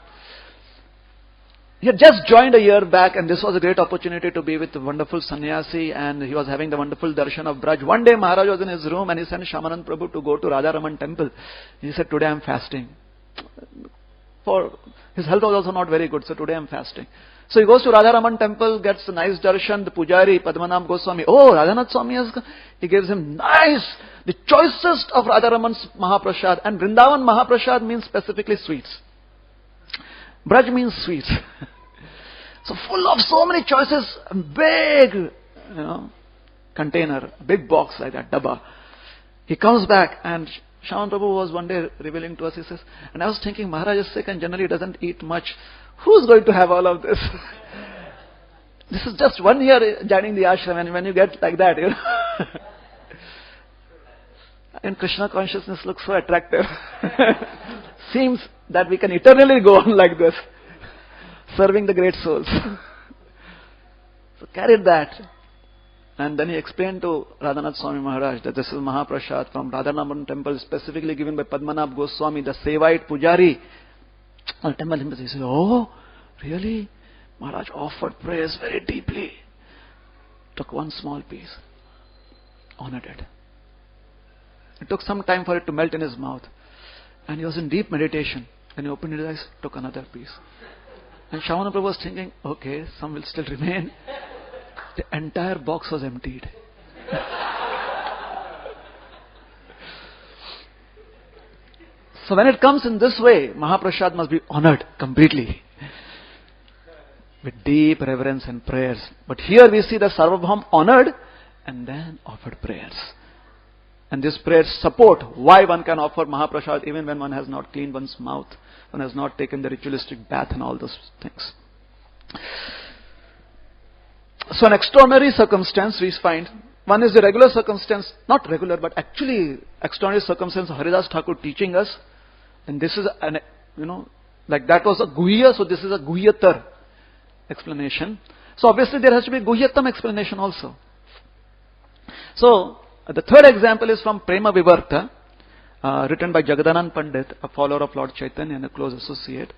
He had just joined a year back, and this was a great opportunity to be with the wonderful sannyasi, and he was having the wonderful darshan of Braj. One day Maharaj was in his room and he sent Shamanand Prabhu to go to Radharaman temple. He said, today I am fasting. For his health was also not very good, so today I am fasting. So he goes to Radharaman temple, gets a nice darshan, the pujari, Padmanabh Goswami. Oh, Radhanath Swami has come. He gives him the choicest of Radharaman's Mahaprasad. And Vrindavan Mahaprasad means specifically sweets. Braj means sweets. So full of so many choices, big, container, big box like that, dabba. He comes back, and Shaman Prabhu was one day revealing to us, he says, and I was thinking, Maharaj is sick and generally doesn't eat much. Who's going to have all of this? This is just 1 year joining the ashram, and when you get like that, and Krishna consciousness looks so attractive. Seems that we can eternally go on like this, serving the great souls. So carried that. And then he explained to Radhanath Swami Maharaj that this is Mahaprasad from Radharaman temple, specifically given by Padmanabh Goswami, the Sevite Pujari. He said, oh, really? Maharaj offered prayers very deeply. Took one small piece, honored it. It took some time for it to melt in his mouth. And he was in deep meditation. Then he opened his eyes, took another piece. And Shravana Prabhu was thinking, okay, some will still remain. The entire box was emptied. So when it comes in this way, Mahaprasad must be honored completely. With deep reverence and prayers. But here we see the Sarvabhaum honored and then offered prayers. And these prayers support why one can offer Mahaprasad even when one has not cleaned one's mouth, one has not taken the ritualistic bath and all those things. So an extraordinary circumstance we find, one is the regular circumstance, not regular but actually extraordinary circumstance of Haridas Thakur teaching us, and this is an, like that was a Guhya, so this is a Guhyatar explanation. So obviously there has to be a Guhyatam explanation also. So the third example is from Prema Vivarta, written by Jagadanand Pandit, a follower of Lord Chaitanya and a close associate.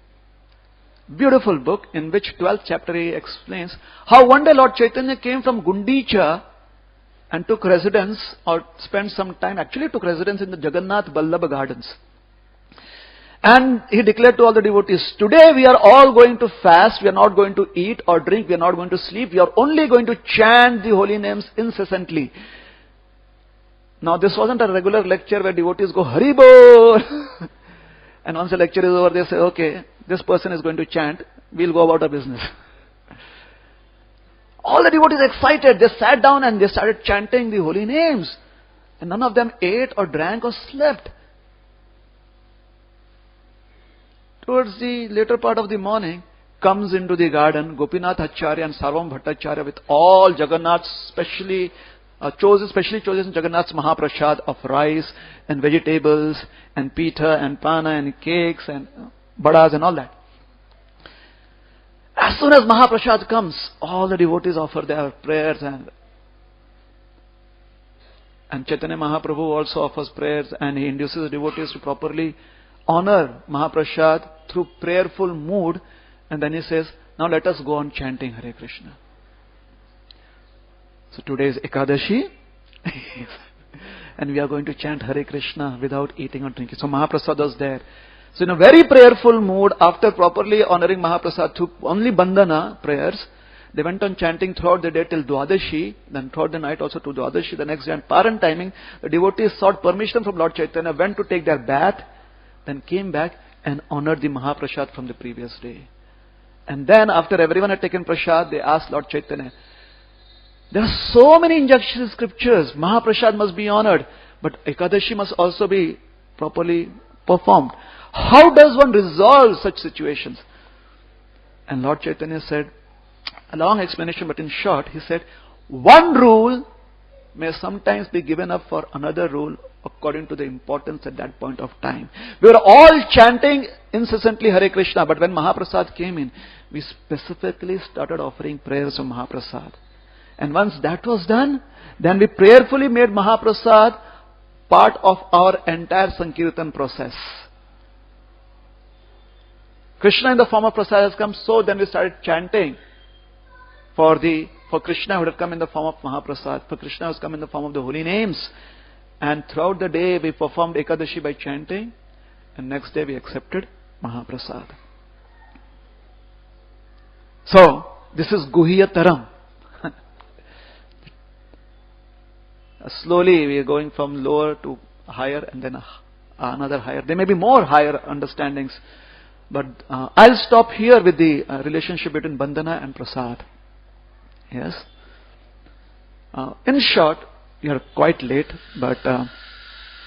Beautiful book in which 12th chapter he explains how one day Lord Chaitanya came from Gundicha and took residence or spent some time, actually took residence in the Jagannath Vallabha gardens. And he declared to all the devotees, today we are all going to fast, we are not going to eat or drink, we are not going to sleep, we are only going to chant the holy names incessantly. Now this wasn't a regular lecture where devotees go, Hari Bol! And once the lecture is over, they say, okay, this person is going to chant, we'll go about our business. All the devotees excited, they sat down and they started chanting the holy names. And none of them ate or drank or slept. Towards the later part of the morning, comes into the garden Gopinath Acharya and Sarvam Bhattacharya with all Jagannath's specially chosen Jagannath's Mahaprasad of rice and vegetables and pita and pana and cakes and badas and all that. As soon as Mahaprasad comes, all the devotees offer their prayers and Chaitanya Mahaprabhu also offers prayers and he induces the devotees to properly honor Mahaprasad through prayerful mood, and then he says, now let us go on chanting Hare Krishna. So today is Ekadashi and we are going to chant Hare Krishna without eating or drinking. So Mahaprasad was there. So in a very prayerful mood, after properly honoring Mahaprasad through only bandhana prayers, they went on chanting throughout the day till Dwadashi, then throughout the night also to Dwadashi, the next day and Paran timing, the devotees sought permission from Lord Chaitanya, went to take their bath, then came back and honored the Mahaprasad from the previous day. And then after everyone had taken prasad, they asked Lord Chaitanya, there are so many injunction scriptures, Mahaprasad must be honored, but Ekadashi must also be properly performed. How does one resolve such situations? And Lord Chaitanya said, a long explanation but in short, he said, one rule may sometimes be given up for another rule according to the importance at that point of time. We were all chanting incessantly Hare Krishna, but when Mahaprasad came in, we specifically started offering prayers to Mahaprasad. And once that was done, then we prayerfully made Mahaprasad part of our entire Sankirtan process. Krishna in the form of prasad has come, so then we started chanting for Krishna who would have come in the form of Mahaprasad, for Krishna who has come in the form of the holy names. And throughout the day we performed Ekadashi by chanting, and next day we accepted Mahaprasad. So, this is Guhyataram. Slowly we are going from lower to higher and then another higher. There may be more higher understandings, but I'll stop here with the relationship between Bandhana and Prasad. Yes. In short, we are quite late, but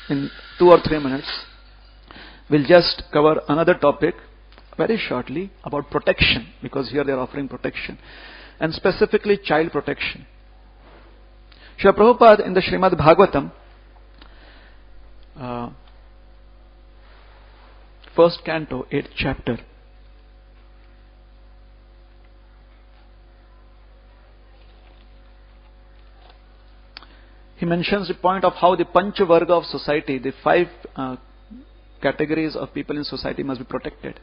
in 2 or 3 minutes, we'll just cover another topic very shortly about protection, because here they are offering protection, and specifically child protection. Srila Prabhupada in the Srimad Bhagavatam, first canto, 8th chapter, he mentions the point of how the Panchavarga of society, the 5 categories of people in society must be protected.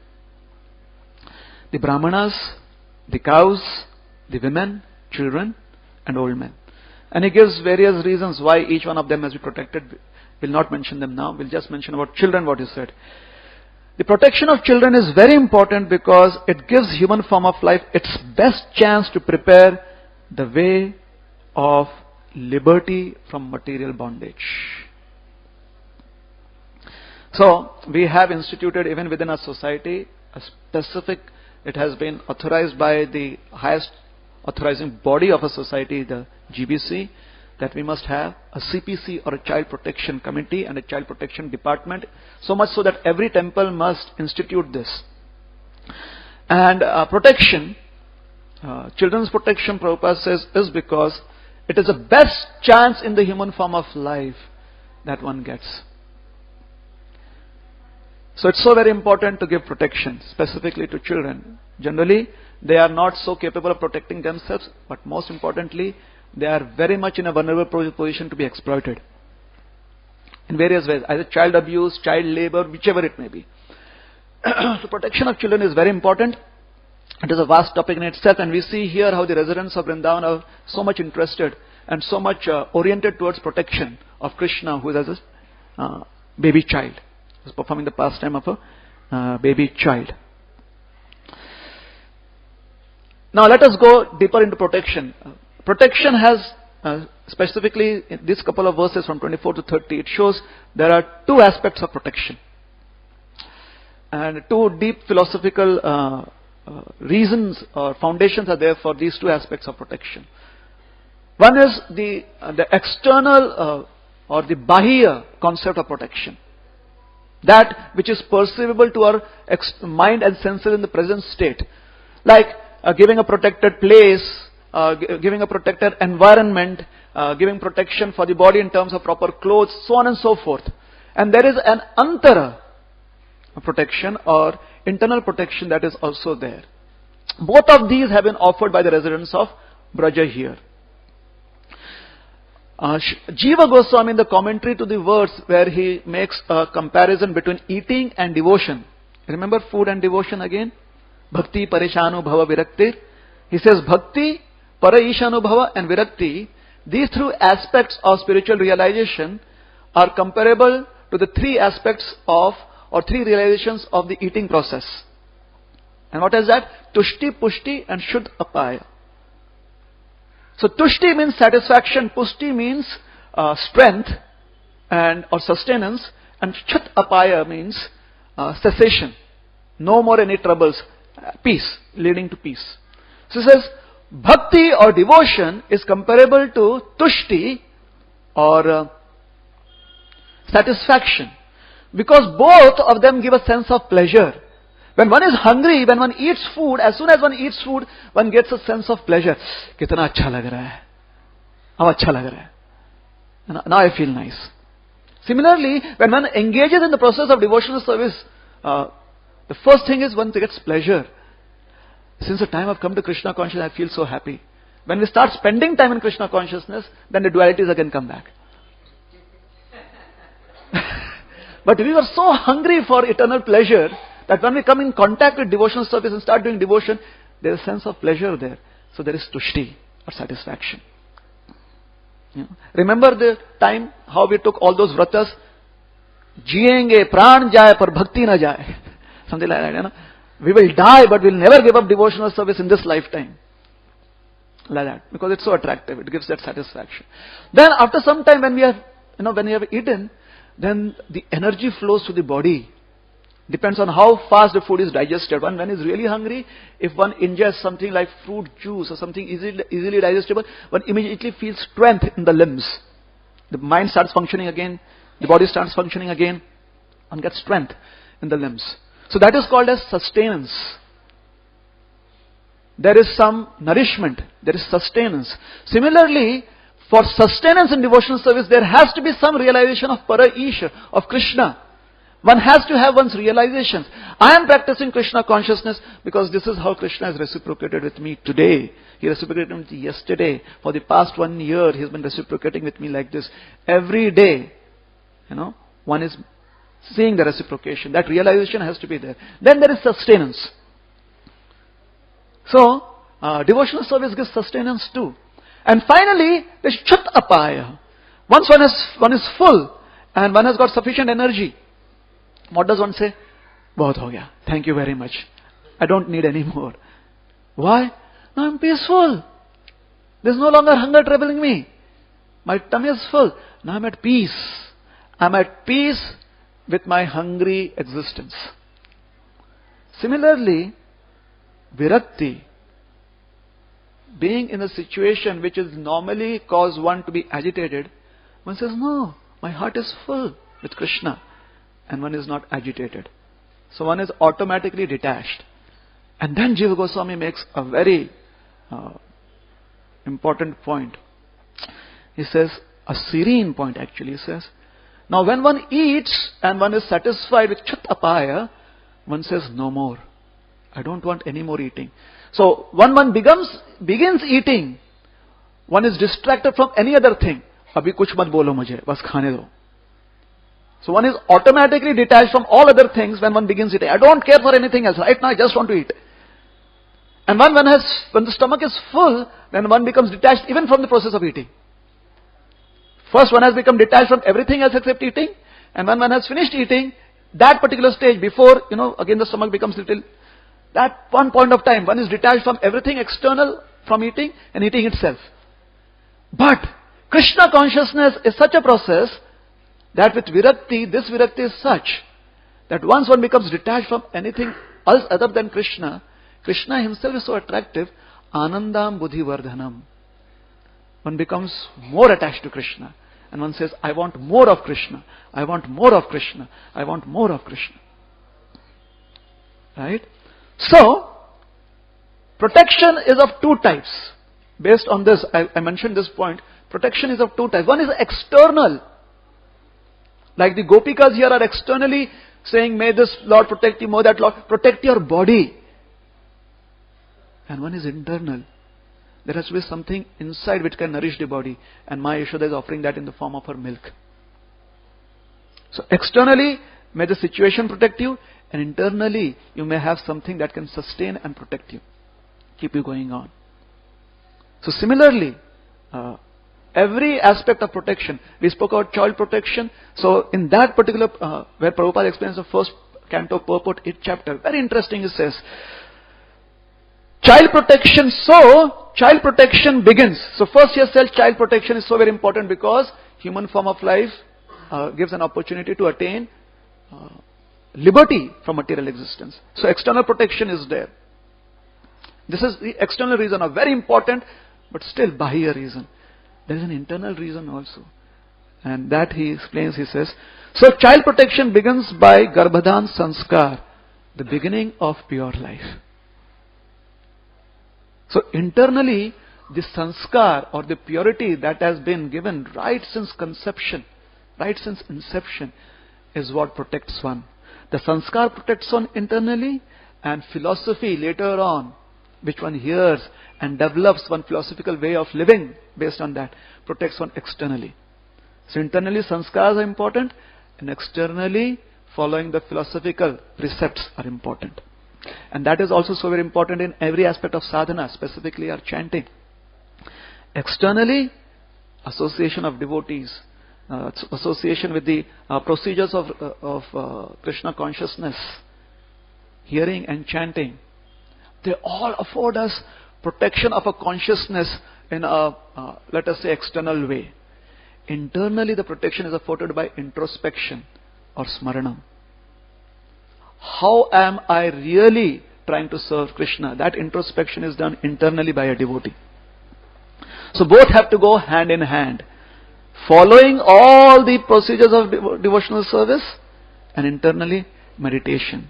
The Brahmanas, the cows, the women, children, and old men. And he gives various reasons why each one of them must be protected. We'll not mention them now. We'll just mention about children what he said. The protection of children is very important because it gives human form of life its best chance to prepare the way of liberty from material bondage. So, we have instituted even within our society a specific, it has been authorized by the highest authorizing body of a society, the GBC, that we must have a CPC or a child protection committee and a child protection department, so much so that every temple must institute this. And protection, children's protection, Prabhupada says, is because it is the best chance in the human form of life that one gets. So it's so very important to give protection, specifically to children. Generally, they are not so capable of protecting themselves, but most importantly, they are very much in a vulnerable position to be exploited in various ways, either child abuse, child labor, whichever it may be. So protection of children is very important. It is a vast topic in itself, and we see here how the residents of Vrindavan are so much interested and so much oriented towards protection of Krishna, who is as a baby child. He is performing the pastime of a baby child. Now let us go deeper into protection. Protection has, specifically in these couple of verses from 24 to 30, it shows there are two aspects of protection. And two deep philosophical reasons or foundations are there for these two aspects of protection. One is the external or the bahya concept of protection. That which is perceivable to our mind and senses in the present state. Like giving a protected place, giving a protected environment, giving protection for the body in terms of proper clothes, so on and so forth. And there is an antara protection or internal protection that is also there. Both of these have been offered by the residents of Braja here. Jiva Goswami in the commentary to the verse where he makes a comparison between eating and devotion. Remember food and devotion again? Bhakti, Parishanu, Bhava, Viraktir. He says Bhakti, Paraishanubhava and Virakti, these three aspects of spiritual realization are comparable to the three aspects of or three realizations of the eating process. And what is that? Tushti, Pushti and Shuddh Apaya. So Tushti means satisfaction, Pushti means strength and or sustenance, and Shuddh Apaya means cessation. No more any troubles, peace, leading to peace. So he says, Bhakti or devotion is comparable to Tushti or satisfaction, because both of them give a sense of pleasure. When one is hungry, when one eats food, as soon as one eats food, one gets a sense of pleasure. Kitna acha lag raha hai. How acha lag raha hai. Now I feel nice. Similarly, when one engages in the process of devotional service, the first thing is one gets pleasure. Since the time I've come to Krishna consciousness, I feel so happy. When we start spending time in Krishna consciousness, then the dualities again come back. But we were so hungry for eternal pleasure that when we come in contact with devotional service and start doing devotion, there is a sense of pleasure there. So there is tushti or satisfaction. You know, remember the time how we took all those vratas? Jiyenge pran jaye par bhakti na jaye. Something like that, you know. We will die, but we'll never give up devotional service in this lifetime. Like that. Because it's so attractive. It gives that satisfaction. Then after some time when we have, when we have eaten, then the energy flows to the body. Depends on how fast the food is digested. When is really hungry, if one ingests something like fruit juice or something easily digestible, one immediately feels strength in the limbs. The mind starts functioning again. The body starts functioning again. One gets strength in the limbs. So that is called as sustenance. There is some nourishment. There is sustenance. Similarly, for sustenance in devotional service, there has to be some realization of Para-Isha, of Krishna. One has to have one's realizations. I am practicing Krishna consciousness because this is how Krishna has reciprocated with me today. He reciprocated with me yesterday. For the past 1 year, he has been reciprocating with me like this. Every day, one is seeing the reciprocation. That realization has to be there. Then there is sustenance. So, devotional service gives sustenance too. And finally, there's Chut Apaya. Once one is full and one has got sufficient energy, what does one say? Bahut ho gaya. Thank you very much. I don't need any more. Why? Now I'm peaceful. There's no longer hunger troubling me. My tummy is full. Now I'm at peace. I'm at peace with my hungry existence. Similarly, virakti, being in a situation which is normally cause one to be agitated, one says, no, my heart is full with Krishna, and one is not agitated. So one is automatically detached. And then Jiva Goswami makes a very important point. He says, a serene point actually. He says, now when one eats and one is satisfied with Chut Apaya, one says, no more. I don't want any more eating. So when one begins eating, one is distracted from any other thing. Abhi kuch mat bolo mujhe, bas khane do. So one is automatically detached from all other things when one begins eating. I don't care for anything else. Right now I just want to eat. And when the stomach is full, then one becomes detached even from the process of eating. First one has become detached from everything else except eating. And when one has finished eating, that particular stage before, again the stomach becomes little, that one point of time, one is detached from everything external from eating and eating itself. But Krishna consciousness is such a process that with virakti, this virakti is such that once one becomes detached from anything else other than Krishna, Krishna himself is so attractive, anandam buddhi vardhanam. One becomes more attached to Krishna. And one says, I want more of Krishna. I want more of Krishna. I want more of Krishna. Right? So, protection is of two types. Based on this, I mentioned this point. Protection is of two types. One is external. Like the Gopikas here are externally saying, may this Lord protect you, may that Lord protect your body. And one is internal. There has to be something inside which can nourish the body. And Maya Yashoda is offering that in the form of her milk. So externally, may the situation protect you. And internally, you may have something that can sustain and protect you. Keep you going on. So similarly, every aspect of protection. We spoke about child protection. So in that particular, where Prabhupada explains the first canto purport, 8th chapter, very interesting, he says, child protection, so child protection begins. So first he has said child protection is so very important because human form of life gives an opportunity to attain liberty from material existence. So external protection is there. This is the external reason, a very important but still bahya reason. There is an internal reason also. And that he explains, he says, so child protection begins by Garbhadan Sanskar, the beginning of pure life. So internally, the sanskar or the purity that has been given right since conception, right since inception, is what protects one. The sanskar protects one internally, and philosophy later on, which one hears and develops one philosophical way of living based on that, protects one externally. So internally sanskars are important, and externally following the philosophical precepts are important. And that is also so very important in every aspect of sadhana, specifically our chanting. Externally, association of devotees, association with the procedures of Krishna consciousness, hearing and chanting, they all afford us protection of a consciousness in a, let us say, external way. Internally, the protection is afforded by introspection or smaranam. How am I really trying to serve Krishna? That introspection is done internally by a devotee. So both have to go hand in hand. Following all the procedures of devotional service and internally meditation.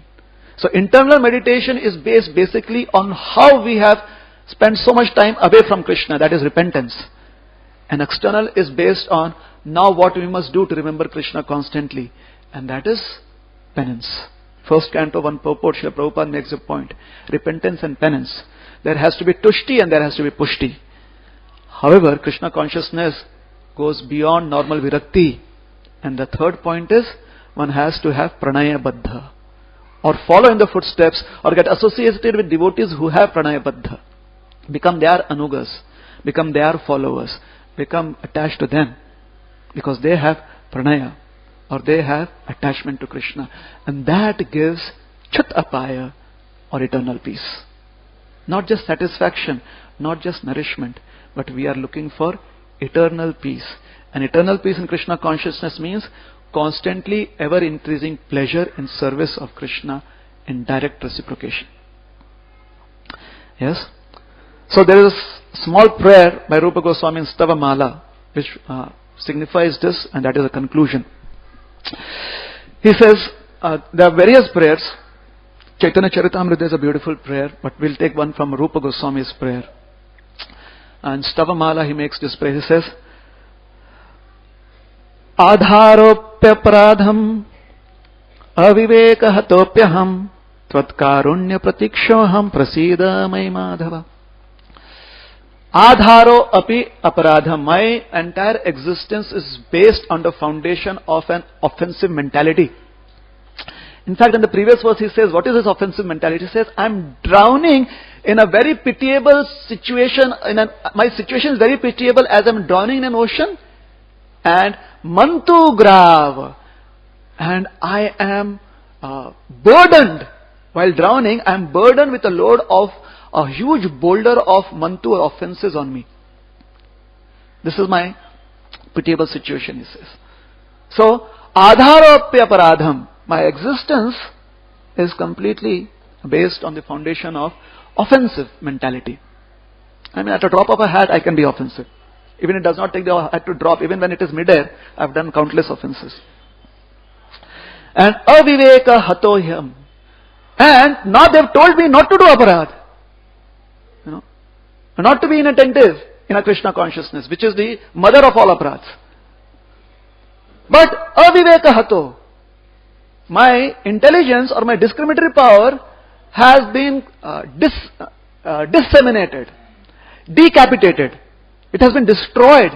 So internal meditation is based basically on how we have spent so much time away from Krishna, that is repentance. And external is based on now what we must do to remember Krishna constantly, and that is penance. First canto, 1 purport, Srila Prabhupada makes a point. Repentance and penance. There has to be tushti and there has to be pushti. However, Krishna consciousness goes beyond normal virakti. And the third point is, one has to have pranaya baddha, or follow in the footsteps, or get associated with devotees who have pranaya baddha. become their anugas, become their followers, become attached to them, because they have pranaya, or they have attachment to Krishna. And that gives chut apaya, or eternal peace. Not just satisfaction, not just nourishment, but we are looking for eternal peace. And eternal peace in Krishna consciousness means constantly ever increasing pleasure in service of Krishna in direct reciprocation. Yes? So there is a small prayer by Rupa Goswami in Stavamala which signifies this, and that is a conclusion. He says, there are various prayers. Chaitanya Charitamrita is a beautiful prayer, but we'll take one from Rupa Goswami's prayer. And Stavamala he makes this prayer. He says, Adharopya aviveka hatopyaham tvatkarunya pratikshoham prasida mai madhava. Adharo api aparadham. My entire existence is based on the foundation of an offensive mentality. In fact, in the previous verse he says, what is this offensive mentality? He says, I'm drowning in a very pitiable situation. My situation is very pitiable as I'm drowning in an ocean. And mantu grav. And I am burdened. While drowning, I am burdened with a load of a huge boulder of mantu or offenses on me. This is my pitiable situation, he says. So, adharopya paradham. My existence is completely based on the foundation of offensive mentality. I mean, at a drop of a hat, I can be offensive. Even it does not take the hat to drop. Even when it is mid-air, I have done countless offenses. And aviveka hatohyam. And now they have told me not to do aparadh. You know, not to be inattentive in a Krishna consciousness, which is the mother of all aparadhs. But aviveka hato. My intelligence or my discriminatory power has been disseminated, decapitated. It has been destroyed.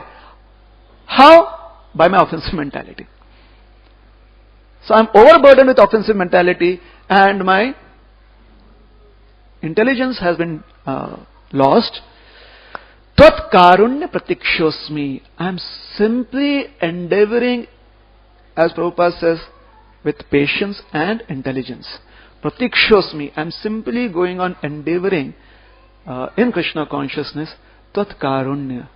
How? By my offensive mentality. So I am overburdened with offensive mentality, and my intelligence has been lost. Tat karunya pratikshosmi. I am simply endeavoring, as Prabhupada says, with patience and intelligence. Pratikshosmi. I am simply going on endeavoring in Krishna consciousness. Tat karunya.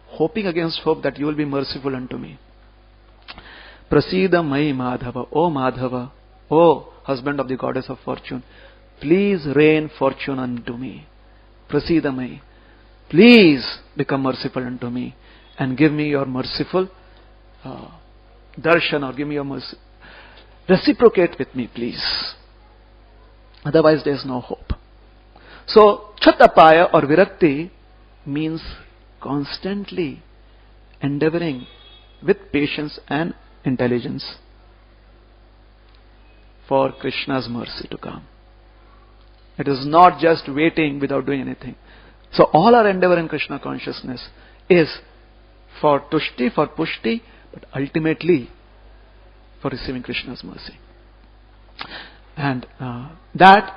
Hoping against hope that you will be merciful unto me. Prasida mai madhava. O Madhava, O husband of the goddess of fortune, please rain fortune unto me. Prasida mai. Please become merciful unto me and give me your merciful darshan, or give me your mercy. Reciprocate with me, please. Otherwise there is no hope. So, Chatapaya or Virakti means constantly endeavoring with patience and intelligence for Krishna's mercy to come. It is not just waiting without doing anything. So all our endeavor in Krishna consciousness is for tushti, for pushti, but ultimately for receiving Krishna's mercy. And that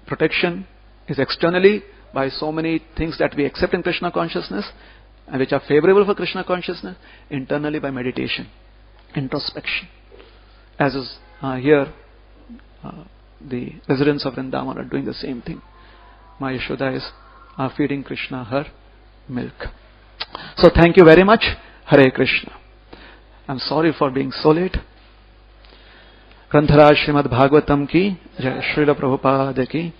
protection is externally by so many things that we accept in Krishna consciousness and which are favorable for Krishna consciousness, internally by meditation, introspection. As is here, the residents of Vrindavan are doing the same thing. Ma Yashoda is feeding Krishna her milk. So thank you very much. Hare Krishna. I'm sorry for being so late. Grantaraj Srimad Bhagavatam ki Jai, Srila Prabhupada ki